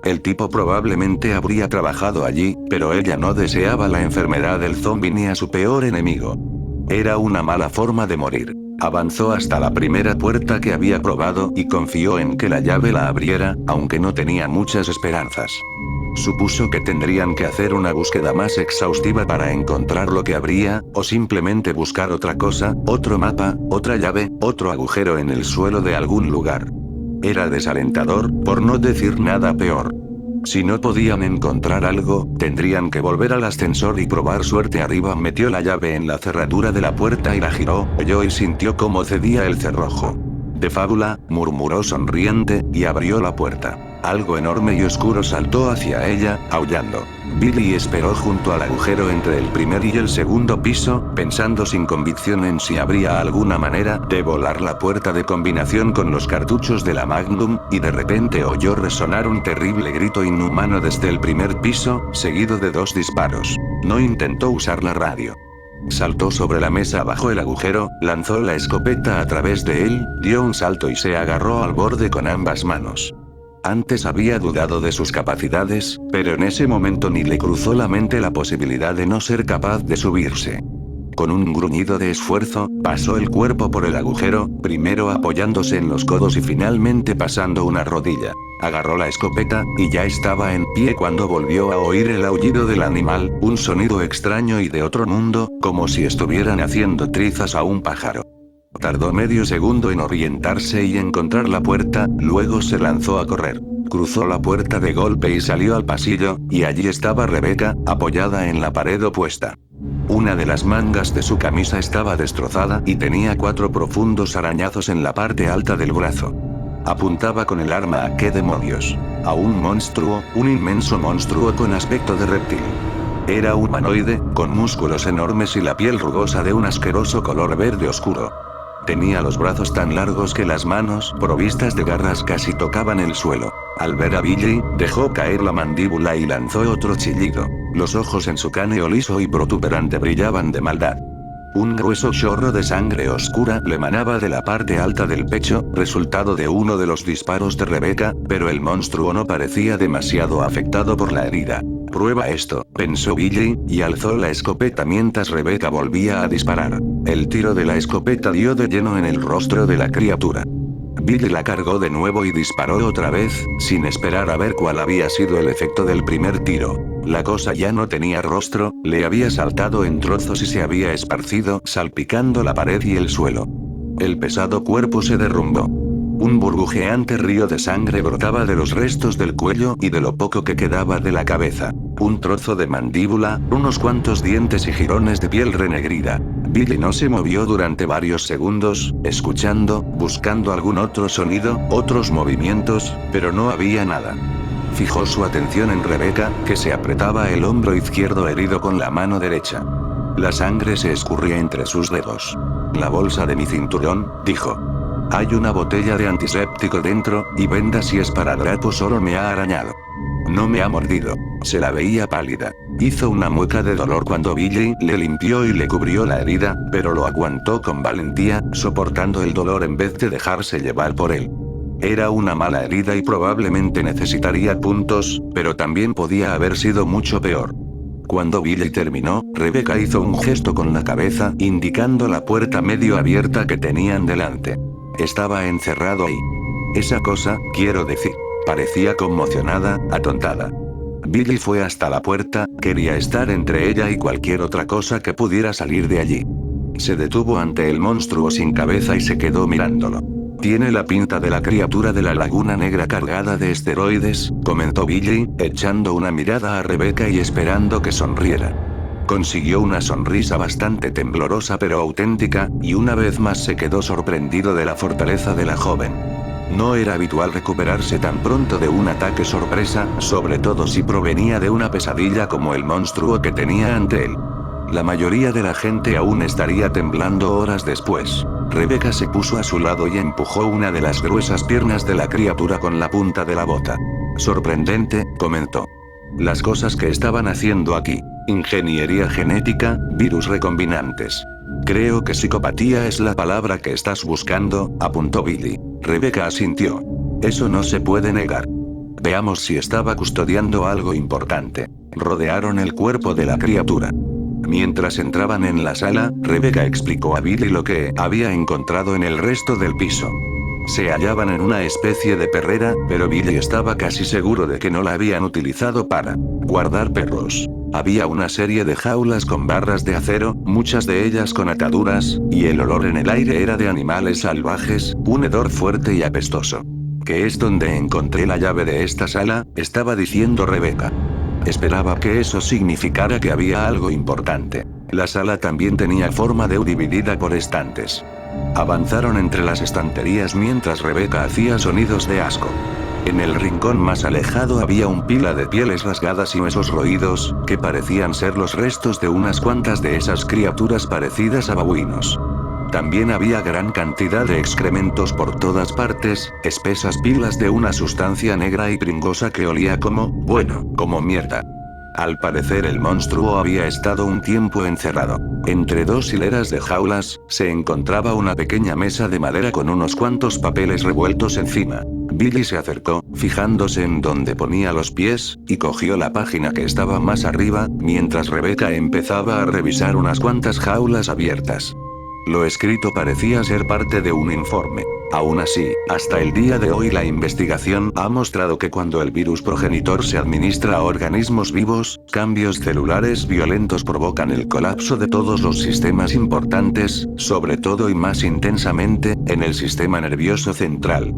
El tipo probablemente habría trabajado allí, pero ella no deseaba la enfermedad del zombi ni a su peor enemigo. Era una mala forma de morir. Avanzó hasta la primera puerta que había probado y confió en que la llave la abriera, aunque no tenía muchas esperanzas. Supuso que tendrían que hacer una búsqueda más exhaustiva para encontrar lo que habría, o simplemente buscar otra cosa, otro mapa, otra llave, otro agujero en el suelo de algún lugar. Era desalentador, por no decir nada peor. Si no podían encontrar algo, tendrían que volver al ascensor y probar suerte arriba. Metió la llave en la cerradura de la puerta y la giró, oyó y sintió cómo cedía el cerrojo. De fábula, murmuró sonriente, y abrió la puerta. Algo enorme y oscuro saltó hacia ella, aullando. Billy esperó junto al agujero entre el primer y el segundo piso, pensando sin convicción en si habría alguna manera de volar la puerta de combinación con los cartuchos de la Magnum, y de repente oyó resonar un terrible grito inhumano desde el primer piso, seguido de 2 disparos. No intentó usar la radio. Saltó sobre la mesa bajo el agujero, lanzó la escopeta a través de él, dio un salto y se agarró al borde con ambas manos. Antes había dudado de sus capacidades, pero en ese momento ni le cruzó la mente la posibilidad de no ser capaz de subirse. Con un gruñido de esfuerzo, pasó el cuerpo por el agujero, primero apoyándose en los codos y finalmente pasando una rodilla. Agarró la escopeta, y ya estaba en pie cuando volvió a oír el aullido del animal, un sonido extraño y de otro mundo, como si estuvieran haciendo trizas a un pájaro. Tardó medio segundo en orientarse y encontrar la puerta, luego se lanzó a correr. Cruzó la puerta de golpe y salió al pasillo, y allí estaba Rebecca, apoyada en la pared opuesta. Una de las mangas de su camisa estaba destrozada y tenía 4 profundos arañazos en la parte alta del brazo. Apuntaba con el arma a qué demonios. A un monstruo, un inmenso monstruo con aspecto de reptil. Era humanoide, con músculos enormes y la piel rugosa de un asqueroso color verde oscuro. Tenía los brazos tan largos que las manos, provistas de garras, casi tocaban el suelo. Al ver a Billy, dejó caer la mandíbula y lanzó otro chillido. Los ojos en su cráneo liso y protuberante brillaban de maldad. Un grueso chorro de sangre oscura le manaba de la parte alta del pecho, resultado de uno de los disparos de Rebecca, pero el monstruo no parecía demasiado afectado por la herida. Prueba esto, pensó Billy, y alzó la escopeta mientras Rebecca volvía a disparar. El tiro de la escopeta dio de lleno en el rostro de la criatura. Billy la cargó de nuevo y disparó otra vez, sin esperar a ver cuál había sido el efecto del primer tiro. La cosa ya no tenía rostro, le había saltado en trozos y se había esparcido, salpicando la pared y el suelo. El pesado cuerpo se derrumbó. Un burbujeante río de sangre brotaba de los restos del cuello y de lo poco que quedaba de la cabeza. Un trozo de mandíbula, unos cuantos dientes y jirones de piel renegrida. Billy no se movió durante varios segundos, escuchando, buscando algún otro sonido, otros movimientos, pero no había nada. Fijó su atención en Rebecca, que se apretaba el hombro izquierdo herido con la mano derecha. La sangre se escurría entre sus dedos. La bolsa de mi cinturón, dijo. Hay una botella de antiséptico dentro, y vendas si esparadrapo solo me ha arañado. No me ha mordido. Se la veía pálida. Hizo una mueca de dolor cuando Billy le limpió y le cubrió la herida, pero lo aguantó con valentía, soportando el dolor en vez de dejarse llevar por él. Era una mala herida y probablemente necesitaría puntos, pero también podía haber sido mucho peor. Cuando Billy terminó, Rebecca hizo un gesto con la cabeza, indicando la puerta medio abierta que tenían delante. Estaba encerrado ahí. Esa cosa, quiero decir. Parecía conmocionada, atontada. Billy fue hasta la puerta, quería estar entre ella y cualquier otra cosa que pudiera salir de allí. Se detuvo ante el monstruo sin cabeza y se quedó mirándolo. Tiene la pinta de la criatura de la laguna negra cargada de esteroides, comentó Billy, echando una mirada a Rebecca y esperando que sonriera. Consiguió una sonrisa bastante temblorosa pero auténtica, y una vez más se quedó sorprendido de la fortaleza de la joven. No era habitual recuperarse tan pronto de un ataque sorpresa, sobre todo si provenía de una pesadilla como el monstruo que tenía ante él. La mayoría de la gente aún estaría temblando horas después. Rebecca se puso a su lado y empujó una de las gruesas piernas de la criatura con la punta de la bota. Sorprendente, comentó. Las cosas que estaban haciendo aquí. Ingeniería genética, virus recombinantes. Creo que psicopatía es la palabra que estás buscando, apuntó Billy. Rebecca asintió. Eso no se puede negar. Veamos si estaba custodiando algo importante. Rodearon el cuerpo de la criatura. Mientras entraban en la sala, Rebecca explicó a Billy lo que había encontrado en el resto del piso. Se hallaban en una especie de perrera, pero Billy estaba casi seguro de que no la habían utilizado para guardar perros. Había una serie de jaulas con barras de acero, muchas de ellas con ataduras, y el olor en el aire era de animales salvajes, un hedor fuerte y apestoso. ¿Qué es donde encontré la llave de esta sala?, estaba diciendo Rebecca. Esperaba que eso significara que había algo importante. La sala también tenía forma de U dividida por estantes. Avanzaron entre las estanterías mientras Rebecca hacía sonidos de asco. En el rincón más alejado había un pila de pieles rasgadas y huesos roídos, que parecían ser los restos de unas cuantas de esas criaturas parecidas a babuinos. También había gran cantidad de excrementos por todas partes, espesas pilas de una sustancia negra y pringosa que olía como mierda. Al parecer el monstruo había estado un tiempo encerrado. Entre dos hileras de jaulas, se encontraba una pequeña mesa de madera con unos cuantos papeles revueltos encima. Billy se acercó, fijándose en donde ponía los pies, y cogió la página que estaba más arriba, mientras Rebecca empezaba a revisar unas cuantas jaulas abiertas. Lo escrito parecía ser parte de un informe. Aún así, hasta el día de hoy la investigación ha mostrado que cuando el virus progenitor se administra a organismos vivos, cambios celulares violentos provocan el colapso de todos los sistemas importantes, sobre todo y más intensamente, en el sistema nervioso central.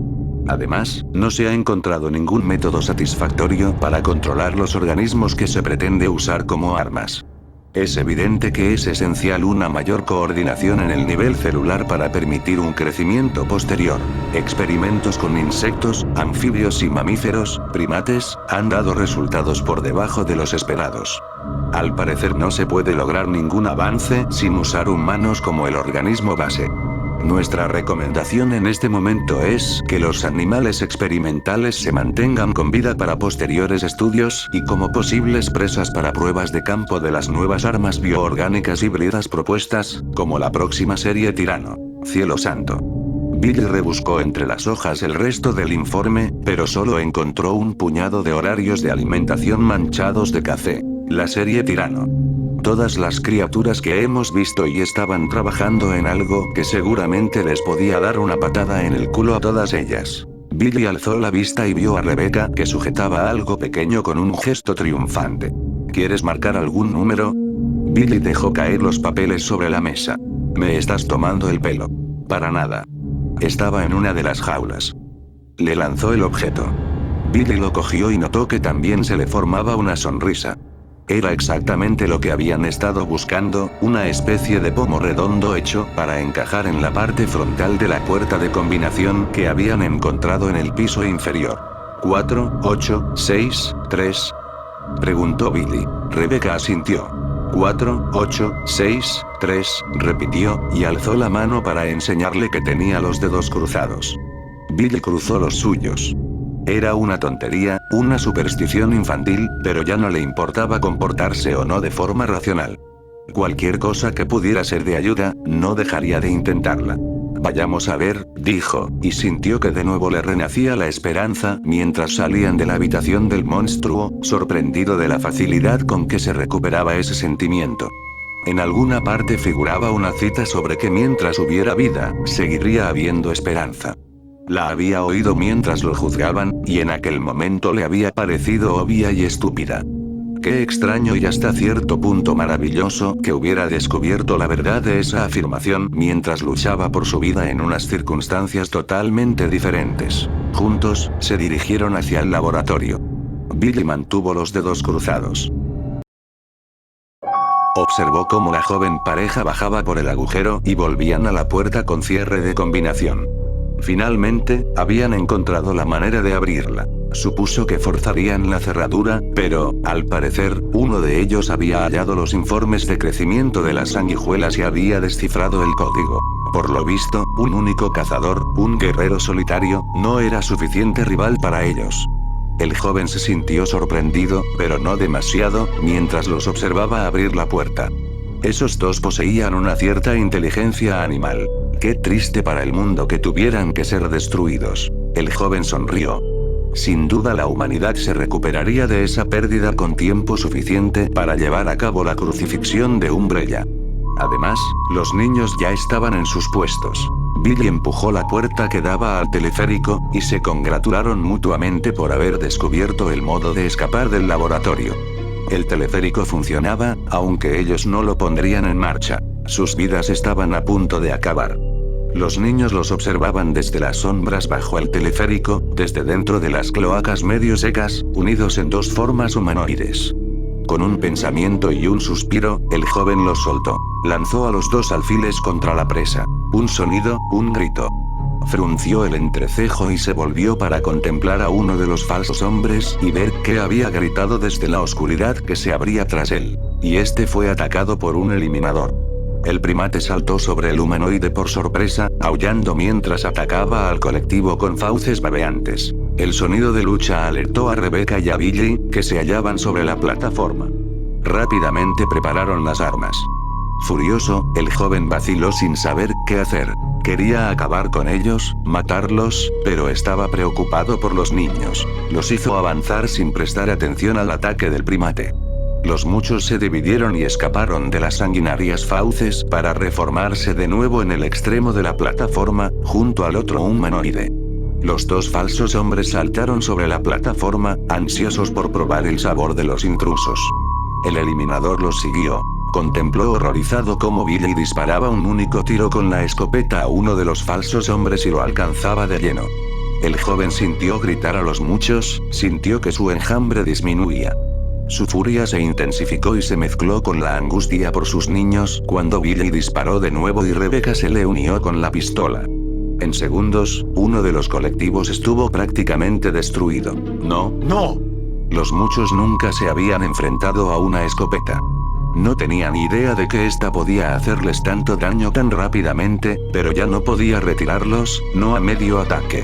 Además, no se ha encontrado ningún método satisfactorio para controlar los organismos que se pretende usar como armas. Es evidente que es esencial una mayor coordinación en el nivel celular para permitir un crecimiento posterior. Experimentos con insectos, anfibios y mamíferos, primates, han dado resultados por debajo de los esperados. Al parecer no se puede lograr ningún avance sin usar humanos como el organismo base. Nuestra recomendación en este momento es que los animales experimentales se mantengan con vida para posteriores estudios y como posibles presas para pruebas de campo de las nuevas armas bioorgánicas híbridas propuestas, como la próxima serie Tirano. Cielo santo. Billy rebuscó entre las hojas el resto del informe, pero solo encontró un puñado de horarios de alimentación manchados de café. La serie Tirano. Todas las criaturas que hemos visto y estaban trabajando en algo que seguramente les podía dar una patada en el culo a todas ellas. Billy alzó la vista y vio a Rebecca que sujetaba algo pequeño con un gesto triunfante. ¿Quieres marcar algún número? Billy dejó caer los papeles sobre la mesa. Me estás tomando el pelo. Para nada. Estaba en una de las jaulas. Le lanzó el objeto. Billy lo cogió y notó que también se le formaba una sonrisa. Era exactamente lo que habían estado buscando, una especie de pomo redondo hecho para encajar en la parte frontal de la puerta de combinación que habían encontrado en el piso inferior. ¿4, 8, 6, 3? Preguntó Billy. Rebecca asintió. 4, 8, 6, 3, repitió, y alzó la mano para enseñarle que tenía los dedos cruzados. Billy cruzó los suyos. Era una tontería, una superstición infantil, pero ya no le importaba comportarse o no de forma racional. Cualquier cosa que pudiera ser de ayuda, no dejaría de intentarla. Vayamos a ver, dijo, y sintió que de nuevo le renacía la esperanza mientras salían de la habitación del monstruo, sorprendido de la facilidad con que se recuperaba ese sentimiento. En alguna parte figuraba una cita sobre que mientras hubiera vida, seguiría habiendo esperanza. La había oído mientras lo juzgaban, y en aquel momento le había parecido obvia y estúpida. Qué extraño y hasta cierto punto maravilloso que hubiera descubierto la verdad de esa afirmación mientras luchaba por su vida en unas circunstancias totalmente diferentes. Juntos, se dirigieron hacia el laboratorio. Billy mantuvo los dedos cruzados. Observó cómo la joven pareja bajaba por el agujero y volvían a la puerta con cierre de combinación. Finalmente, habían encontrado la manera de abrirla. Supuso que forzarían la cerradura, pero, al parecer, uno de ellos había hallado los informes de crecimiento de las sanguijuelas y había descifrado el código. Por lo visto, un único cazador, un guerrero solitario, no era suficiente rival para ellos. El joven se sintió sorprendido, pero no demasiado, mientras los observaba abrir la puerta. Esos dos poseían una cierta inteligencia animal. Qué triste para el mundo que tuvieran que ser destruidos. El joven sonrió. Sin duda la humanidad se recuperaría de esa pérdida con tiempo suficiente para llevar a cabo la crucifixión de Umbrella. Además, los niños ya estaban en sus puestos. Billy empujó la puerta que daba al teleférico, y se congratularon mutuamente por haber descubierto el modo de escapar del laboratorio. El teleférico funcionaba, aunque ellos no lo pondrían en marcha. Sus vidas estaban a punto de acabar. Los niños los observaban desde las sombras bajo el teleférico, desde dentro de las cloacas medio secas, unidos en dos formas humanoides. Con un pensamiento y un suspiro, el joven los soltó. Lanzó a los dos alfiles contra la presa. Un sonido, un grito. Frunció el entrecejo y se volvió para contemplar a uno de los falsos hombres y ver que había gritado desde la oscuridad que se abría tras él. Y este fue atacado por un eliminador. El primate saltó sobre el humanoide por sorpresa, aullando mientras atacaba al colectivo con fauces babeantes. El sonido de lucha alertó a Rebecca y a Billy, que se hallaban sobre la plataforma. Rápidamente prepararon las armas. Furioso, el joven vaciló sin saber qué hacer. Quería acabar con ellos, matarlos, pero estaba preocupado por los niños. Los hizo avanzar sin prestar atención al ataque del primate. Los muchos se dividieron y escaparon de las sanguinarias fauces para reformarse de nuevo en el extremo de la plataforma, junto al otro humanoide. Los dos falsos hombres saltaron sobre la plataforma, ansiosos por probar el sabor de los intrusos. El eliminador los siguió. Contempló horrorizado cómo Billy disparaba un único tiro con la escopeta a uno de los falsos hombres y lo alcanzaba de lleno. El joven sintió gritar a los muchos, sintió que su enjambre disminuía. Su furia se intensificó y se mezcló con la angustia por sus niños cuando Billy disparó de nuevo y Rebecca se le unió con la pistola. En segundos, uno de los colectivos estuvo prácticamente destruido. ¡No! Los muchos nunca se habían enfrentado a una escopeta. No tenían idea de que esta podía hacerles tanto daño tan rápidamente, pero ya no podía retirarlos, no a medio ataque.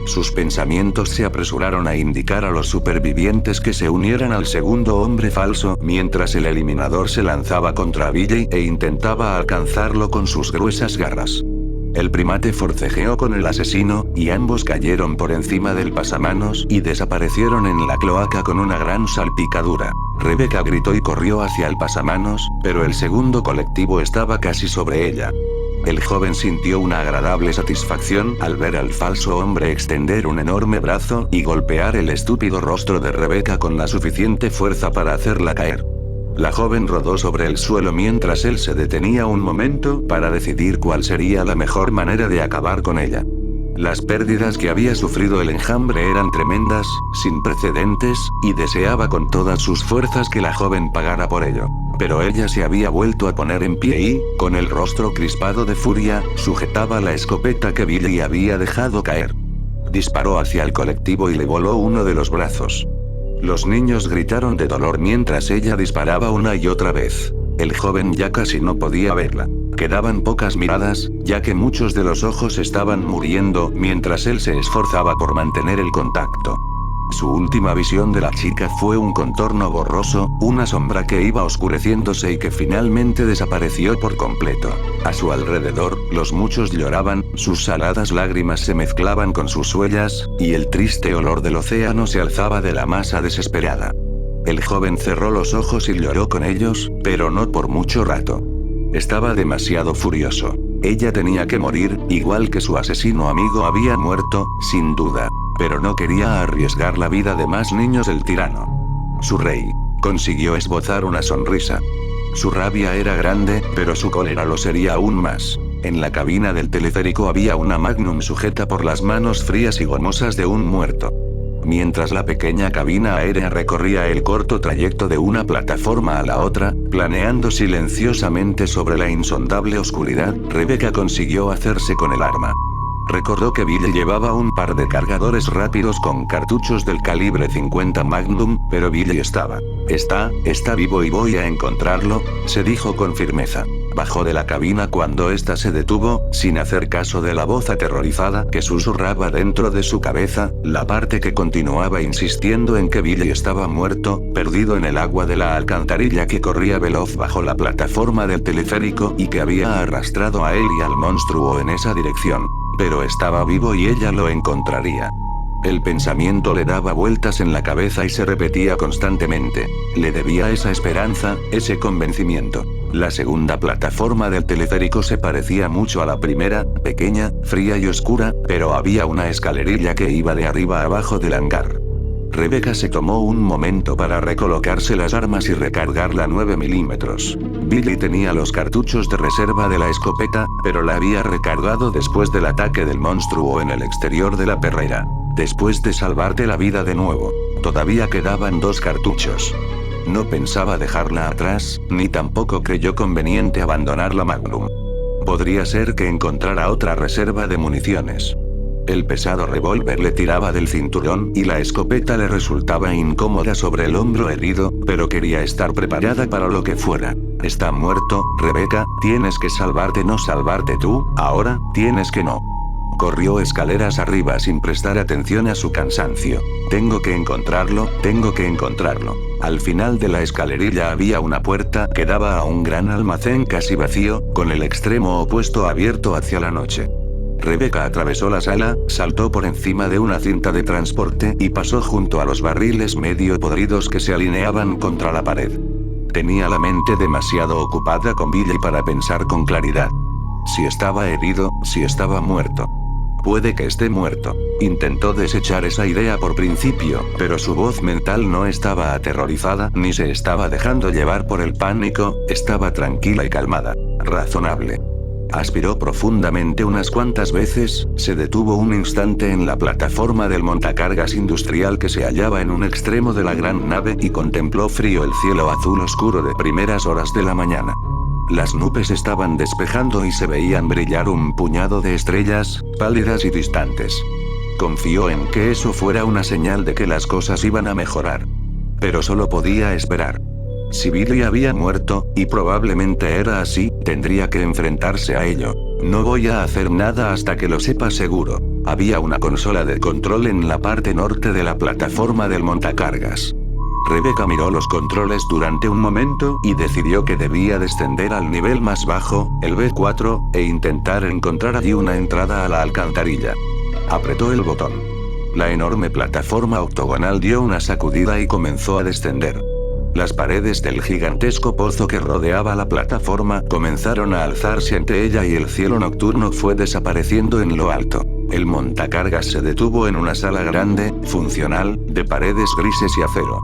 Sus pensamientos se apresuraron a indicar a los supervivientes que se unieran al segundo hombre falso, mientras el eliminador se lanzaba contra Billy e intentaba alcanzarlo con sus gruesas garras. El primate forcejeó con el asesino, y ambos cayeron por encima del pasamanos y desaparecieron en la cloaca con una gran salpicadura. Rebecca gritó y corrió hacia el pasamanos, pero el segundo colectivo estaba casi sobre ella. El joven sintió una agradable satisfacción al ver al falso hombre extender un enorme brazo y golpear el estúpido rostro de Rebecca con la suficiente fuerza para hacerla caer. La joven rodó sobre el suelo mientras él se detenía un momento para decidir cuál sería la mejor manera de acabar con ella. Las pérdidas que había sufrido el enjambre eran tremendas, sin precedentes, y deseaba con todas sus fuerzas que la joven pagara por ello. Pero ella se había vuelto a poner en pie y, con el rostro crispado de furia, sujetaba la escopeta que Billy había dejado caer. Disparó hacia el colectivo y le voló uno de los brazos. Los niños gritaron de dolor mientras ella disparaba una y otra vez. El joven ya casi no podía verla. Quedaban pocas miradas, ya que muchos de los ojos estaban muriendo mientras él se esforzaba por mantener el contacto. Su última visión de la chica fue un contorno borroso, una sombra que iba oscureciéndose y que finalmente desapareció por completo. A su alrededor, los muchos lloraban, sus saladas lágrimas se mezclaban con sus huellas, y el triste olor del océano se alzaba de la masa desesperada. El joven cerró los ojos y lloró con ellos, pero no por mucho rato. Estaba demasiado furioso. Ella tenía que morir, igual que su asesino amigo había muerto, sin duda. Pero no quería arriesgar la vida de más niños del tirano. Su rey. Consiguió esbozar una sonrisa. Su rabia era grande, pero su cólera lo sería aún más. En la cabina del teleférico había una Magnum sujeta por las manos frías y gomosas de un muerto. Mientras la pequeña cabina aérea recorría el corto trayecto de una plataforma a la otra, planeando silenciosamente sobre la insondable oscuridad, Rebecca consiguió hacerse con el arma. Recordó que Billy llevaba un par de cargadores rápidos con cartuchos del calibre 50 Magnum, pero Billy está vivo y voy a encontrarlo, se dijo con firmeza. Bajó de la cabina cuando ésta se detuvo, sin hacer caso de la voz aterrorizada que susurraba dentro de su cabeza, la parte que continuaba insistiendo en que Billy estaba muerto, perdido en el agua de la alcantarilla que corría veloz bajo la plataforma del teleférico y que había arrastrado a él y al monstruo en esa dirección. Pero estaba vivo y ella lo encontraría. El pensamiento le daba vueltas en la cabeza y se repetía constantemente. Le debía esa esperanza, ese convencimiento. La segunda plataforma del teleférico se parecía mucho a la primera, pequeña, fría y oscura, pero había una escalerilla que iba de arriba a abajo del hangar. Rebecca se tomó un momento para recolocarse las armas y recargar la 9 milímetros. Billy tenía los cartuchos de reserva de la escopeta, pero la había recargado después del ataque del monstruo en el exterior de la perrera. Después de salvarte la vida de nuevo. Todavía quedaban 2 cartuchos. No pensaba dejarla atrás, ni tampoco creyó conveniente abandonar la Magnum. Podría ser que encontrara otra reserva de municiones. El pesado revólver le tiraba del cinturón y la escopeta le resultaba incómoda sobre el hombro herido, pero quería estar preparada para lo que fuera. Está muerto, Rebecca, tienes que salvarte, no salvarte tú, ahora, tienes que no. Corrió escaleras arriba sin prestar atención a su cansancio. Tengo que encontrarlo, tengo que encontrarlo. Al final de la escalerilla había una puerta que daba a un gran almacén casi vacío, con el extremo opuesto abierto hacia la noche. Rebecca atravesó la sala, saltó por encima de una cinta de transporte y pasó junto a los barriles medio podridos que se alineaban contra la pared. Tenía la mente demasiado ocupada con Billy para pensar con claridad. Si estaba herido, si estaba muerto. Puede que esté muerto. Intentó desechar esa idea por principio, pero su voz mental no estaba aterrorizada ni se estaba dejando llevar por el pánico, estaba tranquila y calmada. Razonable. Aspiró profundamente unas cuantas veces, se detuvo un instante en la plataforma del montacargas industrial que se hallaba en un extremo de la gran nave y contempló frío el cielo azul oscuro de primeras horas de la mañana. Las nubes estaban despejando y se veían brillar un puñado de estrellas, pálidas y distantes. Confió en que eso fuera una señal de que las cosas iban a mejorar. Pero solo podía esperar. Si Billy había muerto, y probablemente era así, tendría que enfrentarse a ello. No voy a hacer nada hasta que lo sepa seguro. Había una consola de control en la parte norte de la plataforma del montacargas. Rebecca miró los controles durante un momento y decidió que debía descender al nivel más bajo, el B4, e intentar encontrar allí una entrada a la alcantarilla. Apretó el botón. La enorme plataforma octogonal dio una sacudida y comenzó a descender. Las paredes del gigantesco pozo que rodeaba la plataforma comenzaron a alzarse ante ella y el cielo nocturno fue desapareciendo en lo alto. El montacargas se detuvo en una sala grande, funcional, de paredes grises y acero.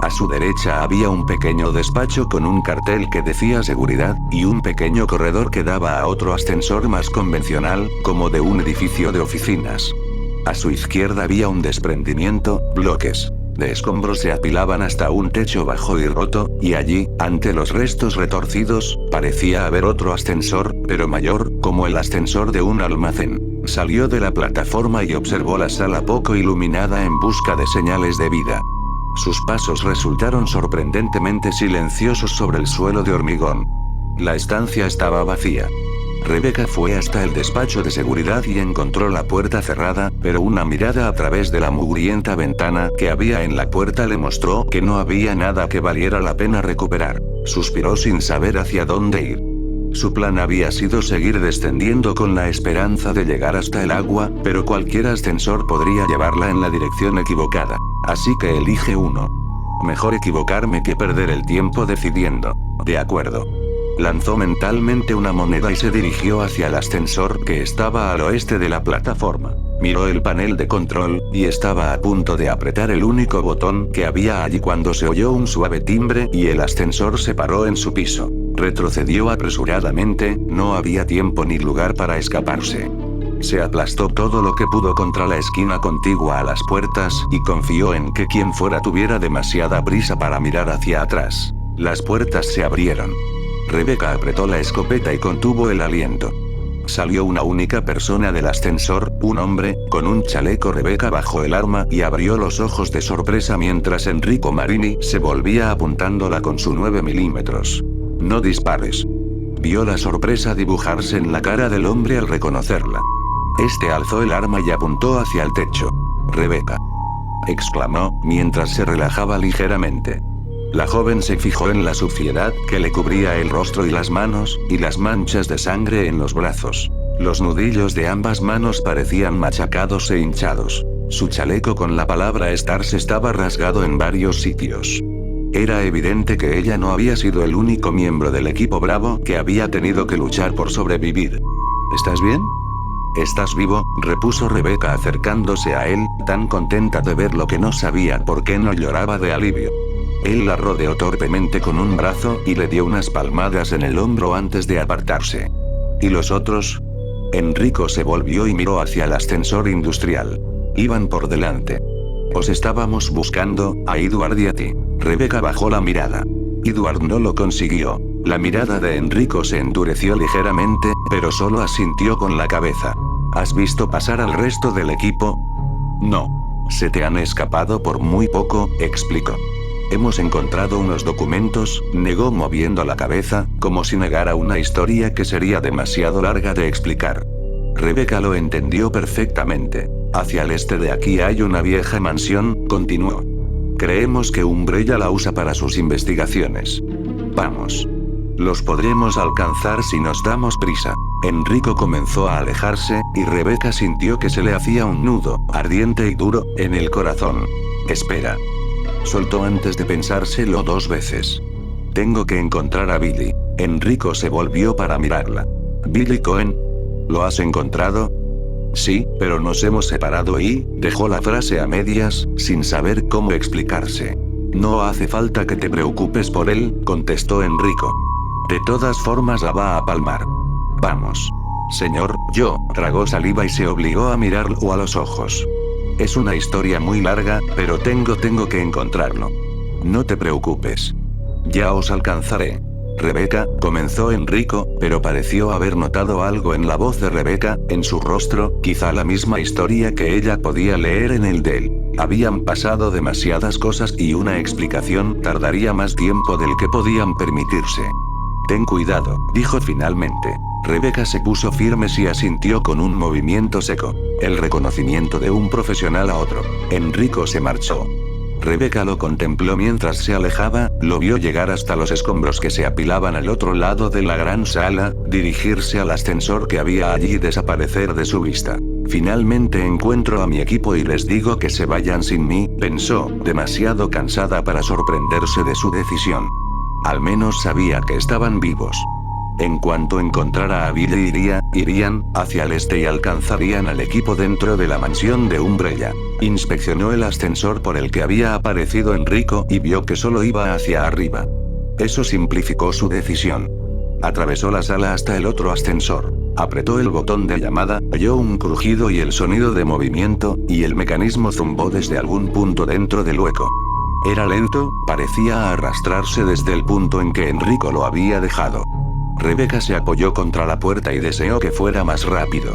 A su derecha había un pequeño despacho con un cartel que decía seguridad, y un pequeño corredor que daba a otro ascensor más convencional, como de un edificio de oficinas. A su izquierda había un desprendimiento, bloques de escombros se apilaban hasta un techo bajo y roto, y allí, ante los restos retorcidos, parecía haber otro ascensor, pero mayor, como el ascensor de un almacén. Salió de la plataforma y observó la sala poco iluminada en busca de señales de vida. Sus pasos resultaron sorprendentemente silenciosos sobre el suelo de hormigón. La estancia estaba vacía. Rebecca fue hasta el despacho de seguridad y encontró la puerta cerrada, pero una mirada a través de la mugrienta ventana que había en la puerta le mostró que no había nada que valiera la pena recuperar. Suspiró sin saber hacia dónde ir. Su plan había sido seguir descendiendo con la esperanza de llegar hasta el agua, pero cualquier ascensor podría llevarla en la dirección equivocada. Así que elige uno. Mejor equivocarme que perder el tiempo decidiendo. De acuerdo. Lanzó mentalmente una moneda y se dirigió hacia el ascensor que estaba al oeste de la plataforma. Miró el panel de control, y estaba a punto de apretar el único botón que había allí cuando se oyó un suave timbre y el ascensor se paró en su piso. Retrocedió apresuradamente, no había tiempo ni lugar para escaparse. Se aplastó todo lo que pudo contra la esquina contigua a las puertas y confió en que quien fuera tuviera demasiada prisa para mirar hacia atrás. Las puertas se abrieron. Rebecca apretó la escopeta y contuvo el aliento. Salió una única persona del ascensor, un hombre, con un chaleco. Rebeca bajó el arma y abrió los ojos de sorpresa mientras Enrico Marini se volvía apuntándola con su 9 milímetros. No dispares. Vio la sorpresa dibujarse en la cara del hombre al reconocerla. Este alzó el arma y apuntó hacia el techo. Rebeca, exclamó, mientras se relajaba ligeramente. La joven se fijó en la suciedad que le cubría el rostro y las manos, y las manchas de sangre en los brazos. Los nudillos de ambas manos parecían machacados e hinchados. Su chaleco con la palabra Stars estaba rasgado en varios sitios. Era evidente que ella no había sido el único miembro del equipo Bravo que había tenido que luchar por sobrevivir. ¿Estás bien? ¿Estás vivo?, repuso Rebeca acercándose a él, tan contenta de verlo que no sabía por qué no lloraba de alivio. Él la rodeó torpemente con un brazo y le dio unas palmadas en el hombro antes de apartarse. ¿Y los otros? Enrico se volvió y miró hacia el ascensor industrial. Iban por delante. Os estábamos buscando, a Edward y a ti. Rebeca bajó la mirada. Edward no lo consiguió. La mirada de Enrico se endureció ligeramente, pero solo asintió con la cabeza. ¿Has visto pasar al resto del equipo? No. Se te han escapado por muy poco, explicó. Hemos encontrado unos documentos, negó moviendo la cabeza, como si negara una historia que sería demasiado larga de explicar. Rebeca lo entendió perfectamente. Hacia el este de aquí hay una vieja mansión, continuó. Creemos que Umbrella la usa para sus investigaciones. Vamos. Los podremos alcanzar si nos damos prisa. Enrico comenzó a alejarse, y Rebeca sintió que se le hacía un nudo, ardiente y duro, en el corazón. Espera. Soltó antes de pensárselo 2 veces. Tengo que encontrar a Billy. Enrico se volvió para mirarla. ¿Billy Cohen? ¿Lo has encontrado? Sí, pero nos hemos separado y, dejó la frase a medias, sin saber cómo explicarse. No hace falta que te preocupes por él, contestó Enrico. De todas formas la va a palmar. Vamos. Señor, yo, tragó saliva y se obligó a mirarlo a los ojos. Es una historia muy larga, pero tengo que encontrarlo. No te preocupes. Ya os alcanzaré. Rebeca, comenzó Enrico, pero pareció haber notado algo en la voz de Rebeca, en su rostro, quizá la misma historia que ella podía leer en el de él. Habían pasado demasiadas cosas y una explicación tardaría más tiempo del que podían permitirse. Ten cuidado, dijo finalmente. Rebeca se puso firme y asintió con un movimiento seco. El reconocimiento de un profesional a otro. Enrico se marchó. Rebeca lo contempló mientras se alejaba, lo vio llegar hasta los escombros que se apilaban al otro lado de la gran sala, dirigirse al ascensor que había allí y desaparecer de su vista. Finalmente encuentro a mi equipo y les digo que se vayan sin mí, pensó, demasiado cansada para sorprenderse de su decisión. Al menos sabía que estaban vivos. En cuanto encontrara a Billy irían hacia el este y alcanzarían al equipo dentro de la mansión de Umbrella. Inspeccionó el ascensor por el que había aparecido Enrico y vio que solo iba hacia arriba. Eso simplificó su decisión. Atravesó la sala hasta el otro ascensor. Apretó el botón de llamada, oyó un crujido y el sonido de movimiento, y el mecanismo zumbó desde algún punto dentro del hueco. Era lento, parecía arrastrarse desde el punto en que Enrico lo había dejado. Rebeca se apoyó contra la puerta y deseó que fuera más rápido.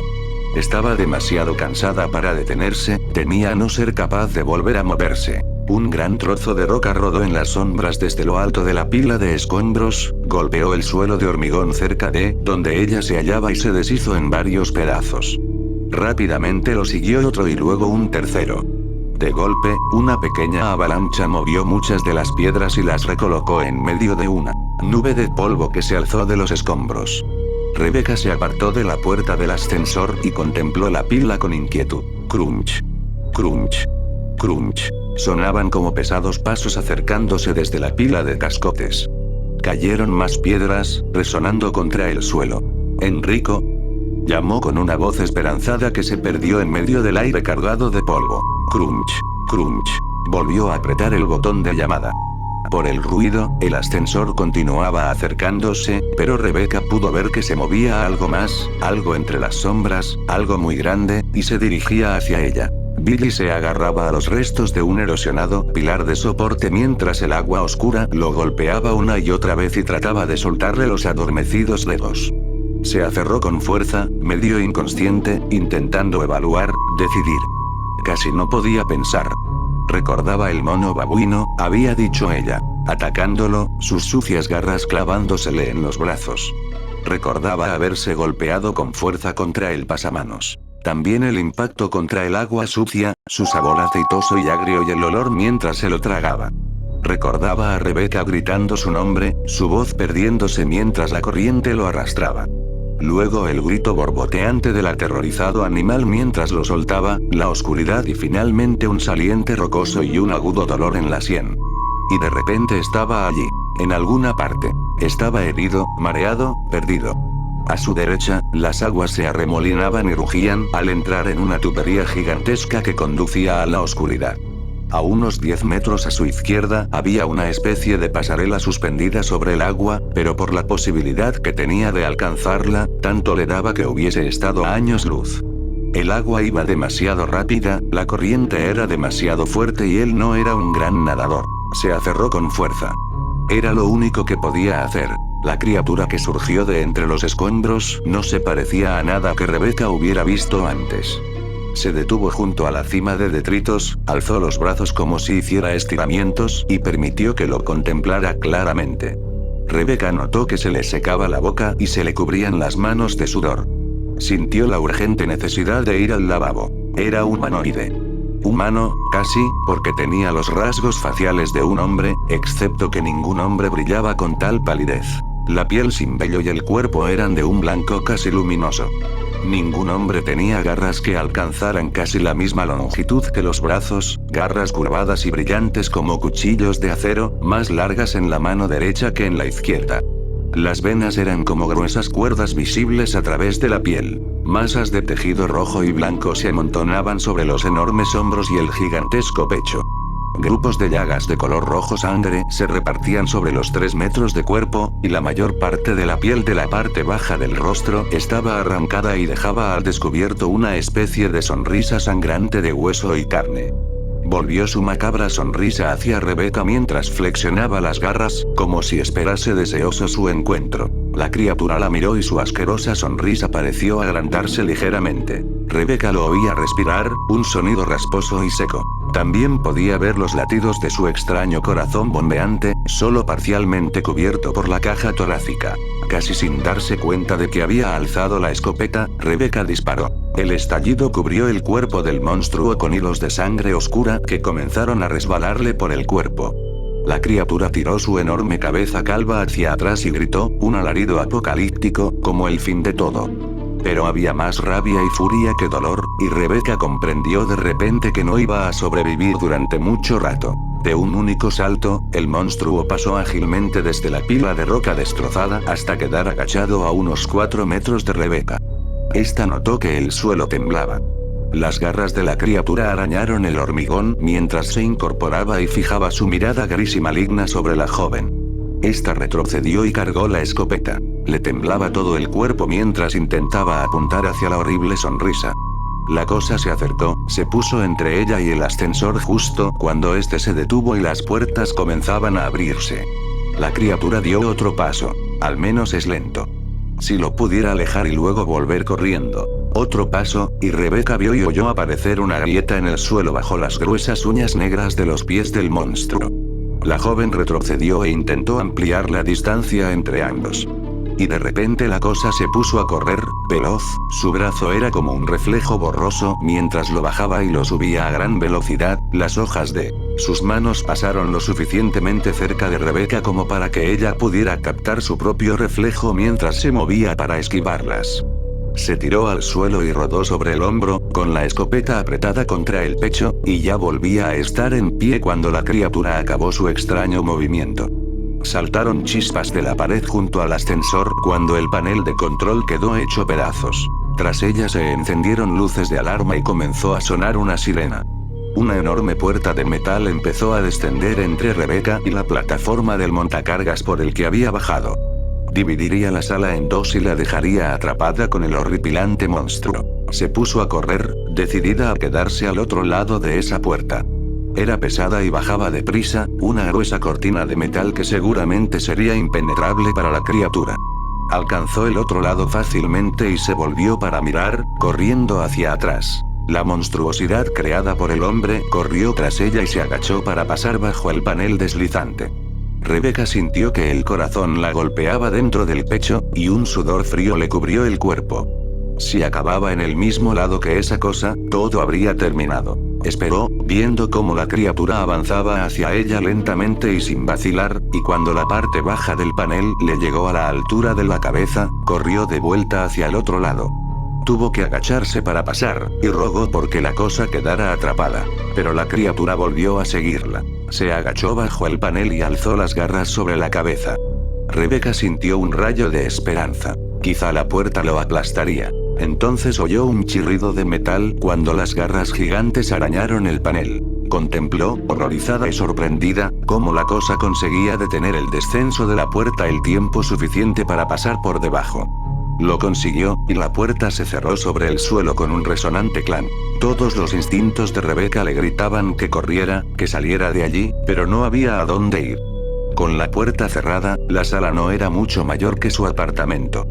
Estaba demasiado cansada para detenerse, temía no ser capaz de volver a moverse. Un gran trozo de roca rodó en las sombras desde lo alto de la pila de escombros, golpeó el suelo de hormigón cerca de donde ella se hallaba y se deshizo en varios pedazos. Rápidamente lo siguió otro y luego un tercero. De golpe, una pequeña avalancha movió muchas de las piedras y las recolocó en medio de una nube de polvo que se alzó de los escombros. Rebeca se apartó de la puerta del ascensor y contempló la pila con inquietud. Crunch. Crunch. Crunch. Sonaban como pesados pasos acercándose desde la pila de cascotes. Cayeron más piedras, resonando contra el suelo. Enrico, llamó con una voz esperanzada que se perdió en medio del aire cargado de polvo. Crunch. Crunch. Volvió a apretar el botón de llamada. Por el ruido, el ascensor continuaba acercándose, pero Rebeca pudo ver que se movía algo más, algo entre las sombras, algo muy grande, y se dirigía hacia ella. Billy se agarraba a los restos de un erosionado pilar de soporte mientras el agua oscura lo golpeaba una y otra vez y trataba de soltarle los adormecidos dedos. Se aferró con fuerza, medio inconsciente, intentando evaluar, decidir. Casi no podía pensar. Recordaba el mono babuino, había dicho ella, atacándolo, sus sucias garras clavándosele en los brazos. Recordaba haberse golpeado con fuerza contra el pasamanos. También el impacto contra el agua sucia, su sabor aceitoso y agrio y el olor mientras se lo tragaba. Recordaba a Rebecca gritando su nombre, su voz perdiéndose mientras la corriente lo arrastraba. Luego el grito borboteante del aterrorizado animal mientras lo soltaba, la oscuridad y finalmente un saliente rocoso y un agudo dolor en la sien. Y de repente estaba allí, en alguna parte. Estaba herido, mareado, perdido. A su derecha, las aguas se arremolinaban y rugían al entrar en una tubería gigantesca que conducía a la oscuridad. A unos 10 metros a su izquierda había una especie de pasarela suspendida sobre el agua, pero por la posibilidad que tenía de alcanzarla, tanto le daba que hubiese estado a años luz. El agua iba demasiado rápida, la corriente era demasiado fuerte y él no era un gran nadador. Se aferró con fuerza. Era lo único que podía hacer. La criatura que surgió de entre los escombros no se parecía a nada que Rebecca hubiera visto antes. Se detuvo junto a la cima de detritos, alzó los brazos como si hiciera estiramientos y permitió que lo contemplara claramente. Rebecca notó que se le secaba la boca y se le cubrían las manos de sudor. Sintió la urgente necesidad de ir al lavabo. Era humanoide. Humano, casi, porque tenía los rasgos faciales de un hombre, excepto que ningún hombre brillaba con tal palidez. La piel sin vello y el cuerpo eran de un blanco casi luminoso. Ningún hombre tenía garras que alcanzaran casi la misma longitud que los brazos, garras curvadas y brillantes como cuchillos de acero, más largas en la mano derecha que en la izquierda. Las venas eran como gruesas cuerdas visibles a través de la piel. Masas de tejido rojo y blanco se amontonaban sobre los enormes hombros y el gigantesco pecho. Grupos de llagas de color rojo sangre se repartían sobre los 3 metros de cuerpo, y la mayor parte de la piel de la parte baja del rostro estaba arrancada y dejaba al descubierto una especie de sonrisa sangrante de hueso y carne. Volvió su macabra sonrisa hacia Rebecca mientras flexionaba las garras, como si esperase deseoso su encuentro. La criatura la miró y su asquerosa sonrisa pareció agrandarse ligeramente. Rebecca lo oía respirar, un sonido rasposo y seco. También podía ver los latidos de su extraño corazón bombeante, solo parcialmente cubierto por la caja torácica. Casi sin darse cuenta de que había alzado la escopeta, Rebecca disparó. El estallido cubrió el cuerpo del monstruo con hilos de sangre oscura que comenzaron a resbalarle por el cuerpo. La criatura tiró su enorme cabeza calva hacia atrás y gritó, un alarido apocalíptico, como el fin de todo. Pero había más rabia y furia que dolor, y Rebecca comprendió de repente que no iba a sobrevivir durante mucho rato. De un único salto, el monstruo pasó ágilmente desde la pila de roca destrozada hasta quedar agachado a unos 4 metros de Rebecca. Esta notó que el suelo temblaba. Las garras de la criatura arañaron el hormigón mientras se incorporaba y fijaba su mirada gris y maligna sobre la joven. Esta retrocedió y cargó la escopeta. Le temblaba todo el cuerpo mientras intentaba apuntar hacia la horrible sonrisa. La cosa se acercó, se puso entre ella y el ascensor justo cuando este se detuvo y las puertas comenzaban a abrirse. La criatura dio otro paso. Al menos es lento. Si lo pudiera alejar y luego volver corriendo. Otro paso, y Rebecca vio y oyó aparecer una grieta en el suelo bajo las gruesas uñas negras de los pies del monstruo. La joven retrocedió e intentó ampliar la distancia entre ambos. Y de repente la cosa se puso a correr, veloz, su brazo era como un reflejo borroso mientras lo bajaba y lo subía a gran velocidad, las hojas de sus manos pasaron lo suficientemente cerca de Rebecca como para que ella pudiera captar su propio reflejo mientras se movía para esquivarlas. Se tiró al suelo y rodó sobre el hombro, con la escopeta apretada contra el pecho, y ya volvía a estar en pie cuando la criatura acabó su extraño movimiento. Saltaron chispas de la pared junto al ascensor cuando el panel de control quedó hecho pedazos. Tras ella se encendieron luces de alarma y comenzó a sonar una sirena. Una enorme puerta de metal empezó a descender entre Rebecca y la plataforma del montacargas por el que había bajado. Dividiría la sala en dos y la dejaría atrapada con el horripilante monstruo. Se puso a correr, decidida a quedarse al otro lado de esa puerta. Era pesada y bajaba deprisa, una gruesa cortina de metal que seguramente sería impenetrable para la criatura. Alcanzó el otro lado fácilmente y se volvió para mirar, corriendo hacia atrás. La monstruosidad creada por el hombre corrió tras ella y se agachó para pasar bajo el panel deslizante. Rebecca sintió que el corazón la golpeaba dentro del pecho, y un sudor frío le cubrió el cuerpo. Si acababa en el mismo lado que esa cosa, todo habría terminado. Esperó, viendo cómo la criatura avanzaba hacia ella lentamente y sin vacilar, y cuando la parte baja del panel le llegó a la altura de la cabeza, corrió de vuelta hacia el otro lado. Tuvo que agacharse para pasar, y rogó porque la cosa quedara atrapada. Pero la criatura volvió a seguirla. Se agachó bajo el panel y alzó las garras sobre la cabeza. Rebecca sintió un rayo de esperanza. Quizá la puerta lo aplastaría. Entonces oyó un chirrido de metal cuando las garras gigantes arañaron el panel. Contempló, horrorizada y sorprendida, cómo la cosa conseguía detener el descenso de la puerta el tiempo suficiente para pasar por debajo. Lo consiguió, y la puerta se cerró sobre el suelo con un resonante clan. Todos los instintos de Rebecca le gritaban que corriera, que saliera de allí, pero no había a dónde ir. Con la puerta cerrada, la sala no era mucho mayor que su apartamento.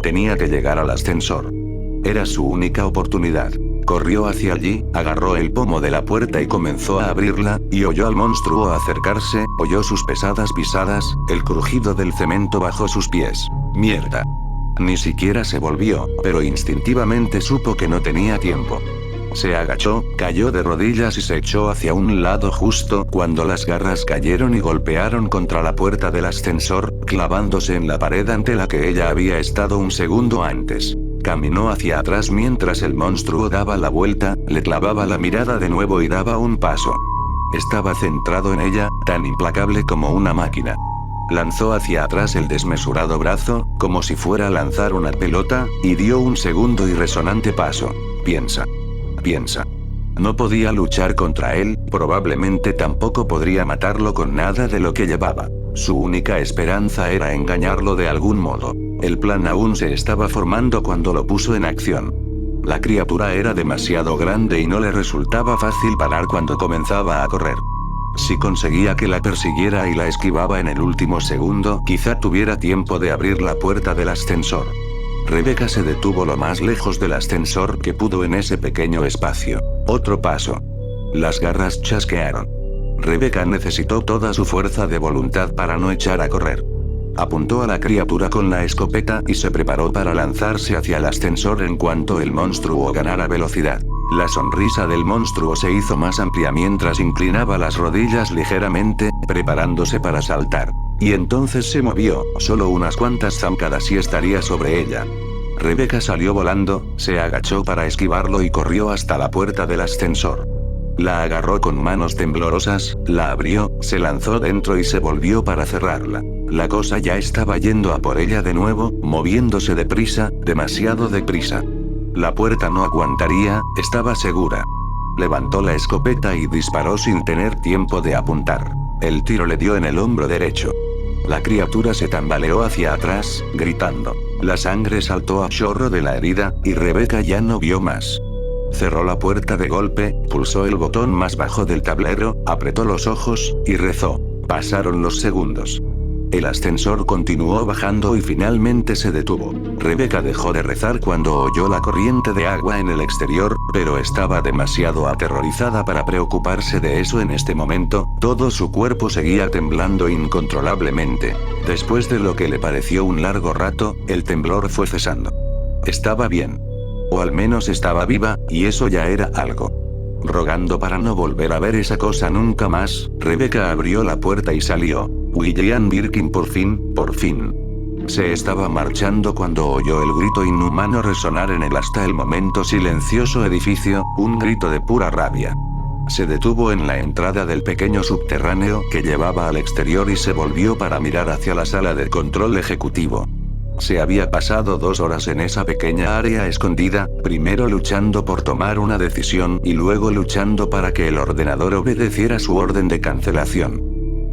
Tenía que llegar al ascensor. Era su única oportunidad. Corrió hacia allí, agarró el pomo de la puerta y comenzó a abrirla, y oyó al monstruo acercarse, oyó sus pesadas pisadas, el crujido del cemento bajo sus pies. ¡Mierda! Ni siquiera se volvió, pero instintivamente supo que no tenía tiempo. Se agachó, cayó de rodillas y se echó hacia un lado justo cuando las garras cayeron y golpearon contra la puerta del ascensor, clavándose en la pared ante la que ella había estado un segundo antes. Caminó hacia atrás mientras el monstruo daba la vuelta, le clavaba la mirada de nuevo y daba un paso. Estaba centrado en ella, tan implacable como una máquina. Lanzó hacia atrás el desmesurado brazo, como si fuera a lanzar una pelota, y dio un segundo y resonante paso. Piensa. No podía luchar contra él, probablemente tampoco podría matarlo con nada de lo que llevaba. Su única esperanza era engañarlo de algún modo. El plan aún se estaba formando cuando lo puso en acción. La criatura era demasiado grande y no le resultaba fácil parar cuando comenzaba a correr. Si conseguía que la persiguiera y la esquivaba en el último segundo, quizá tuviera tiempo de abrir la puerta del ascensor. Rebecca se detuvo lo más lejos del ascensor que pudo en ese pequeño espacio. Otro paso. Las garras chasquearon. Rebecca necesitó toda su fuerza de voluntad para no echar a correr. Apuntó a la criatura con la escopeta y se preparó para lanzarse hacia el ascensor en cuanto el monstruo ganara velocidad. La sonrisa del monstruo se hizo más amplia mientras inclinaba las rodillas ligeramente, preparándose para saltar. Y entonces se movió, solo unas cuantas zancadas y estaría sobre ella. Rebecca salió volando, se agachó para esquivarlo y corrió hasta la puerta del ascensor. La agarró con manos temblorosas, la abrió, se lanzó dentro y se volvió para cerrarla. La cosa ya estaba yendo a por ella de nuevo, moviéndose deprisa, demasiado deprisa. La puerta no aguantaría, estaba segura. Levantó la escopeta y disparó sin tener tiempo de apuntar. El tiro le dio en el hombro derecho. La criatura se tambaleó hacia atrás, gritando. La sangre saltó a chorro de la herida, y Rebecca ya no vio más. Cerró la puerta de golpe, pulsó el botón más bajo del tablero, apretó los ojos, y rezó. Pasaron los segundos. El ascensor continuó bajando y finalmente se detuvo. Rebecca dejó de rezar cuando oyó la corriente de agua en el exterior, pero estaba demasiado aterrorizada para preocuparse de eso en este momento. Todo su cuerpo seguía temblando incontrolablemente. Después de lo que le pareció un largo rato, el temblor fue cesando. Estaba bien. O al menos estaba viva, y eso ya era algo. Rogando para no volver a ver esa cosa nunca más, Rebecca abrió la puerta y salió. William Birkin por fin. Se estaba marchando cuando oyó el grito inhumano resonar en el hasta el momento silencioso edificio, un grito de pura rabia. Se detuvo en la entrada del pequeño subterráneo que llevaba al exterior y se volvió para mirar hacia la sala de control ejecutivo. Se había pasado 2 horas en esa pequeña área escondida, primero luchando por tomar una decisión y luego luchando para que el ordenador obedeciera su orden de cancelación.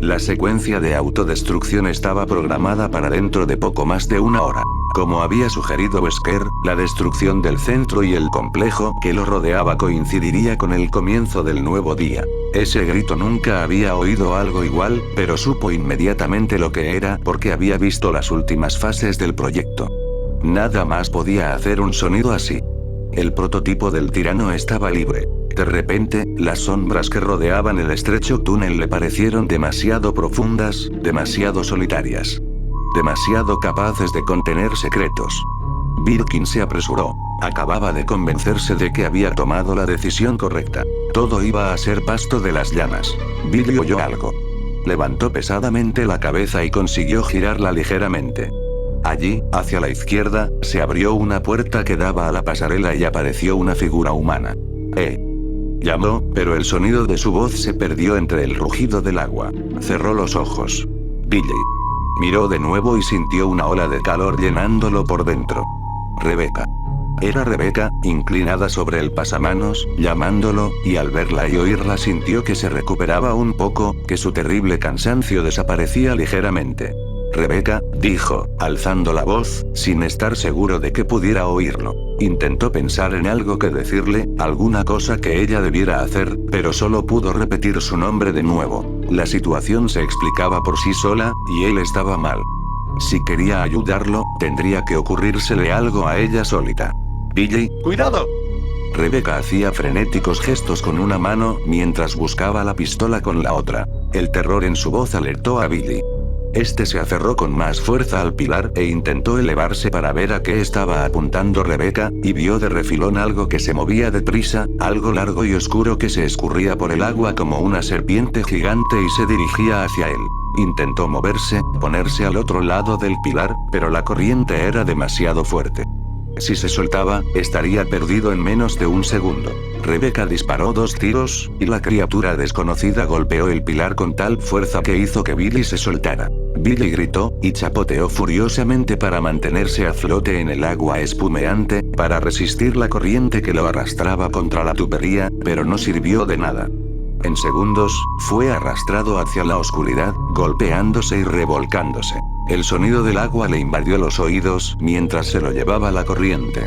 La secuencia de autodestrucción estaba programada para dentro de poco más de una hora. Como había sugerido Wesker, la destrucción del centro y el complejo que lo rodeaba coincidiría con el comienzo del nuevo día. Ese grito nunca había oído algo igual, pero supo inmediatamente lo que era porque había visto las últimas fases del proyecto. Nada más podía hacer un sonido así. El prototipo del tirano estaba libre. De repente, las sombras que rodeaban el estrecho túnel le parecieron demasiado profundas, demasiado solitarias. Demasiado capaces de contener secretos. Birkin se apresuró. Acababa de convencerse de que había tomado la decisión correcta. Todo iba a ser pasto de las llamas. Billy oyó algo. Levantó pesadamente la cabeza y consiguió girarla ligeramente. Allí, hacia la izquierda, se abrió una puerta que daba a la pasarela y apareció una figura humana. Llamó, pero el sonido de su voz se perdió entre el rugido del agua. Cerró los ojos. Billy. Miró de nuevo y sintió una ola de calor llenándolo por dentro. Rebecca. Era Rebecca, inclinada sobre el pasamanos, llamándolo, y al verla y oírla sintió que se recuperaba un poco, que su terrible cansancio desaparecía ligeramente. Rebecca, dijo, alzando la voz, sin estar seguro de que pudiera oírlo. Intentó pensar en algo que decirle, alguna cosa que ella debiera hacer, pero solo pudo repetir su nombre de nuevo. La situación se explicaba por sí sola, y él estaba mal. Si quería ayudarlo, tendría que ocurrírsele algo a ella solita. Billy, ¡cuidado! Rebecca hacía frenéticos gestos con una mano, mientras buscaba la pistola con la otra. El terror en su voz alertó a Billy. Este se aferró con más fuerza al pilar e intentó elevarse para ver a qué estaba apuntando Rebecca, y vio de refilón algo que se movía deprisa, algo largo y oscuro que se escurría por el agua como una serpiente gigante y se dirigía hacia él. Intentó moverse, ponerse al otro lado del pilar, pero la corriente era demasiado fuerte. Si se soltaba, estaría perdido en menos de un segundo. Rebecca disparó 2 tiros, y la criatura desconocida golpeó el pilar con tal fuerza que hizo que Billy se soltara. Billy gritó, y chapoteó furiosamente para mantenerse a flote en el agua espumeante, para resistir la corriente que lo arrastraba contra la tubería, pero no sirvió de nada. En segundos, fue arrastrado hacia la oscuridad, golpeándose y revolcándose. El sonido del agua le invadió los oídos mientras se lo llevaba la corriente.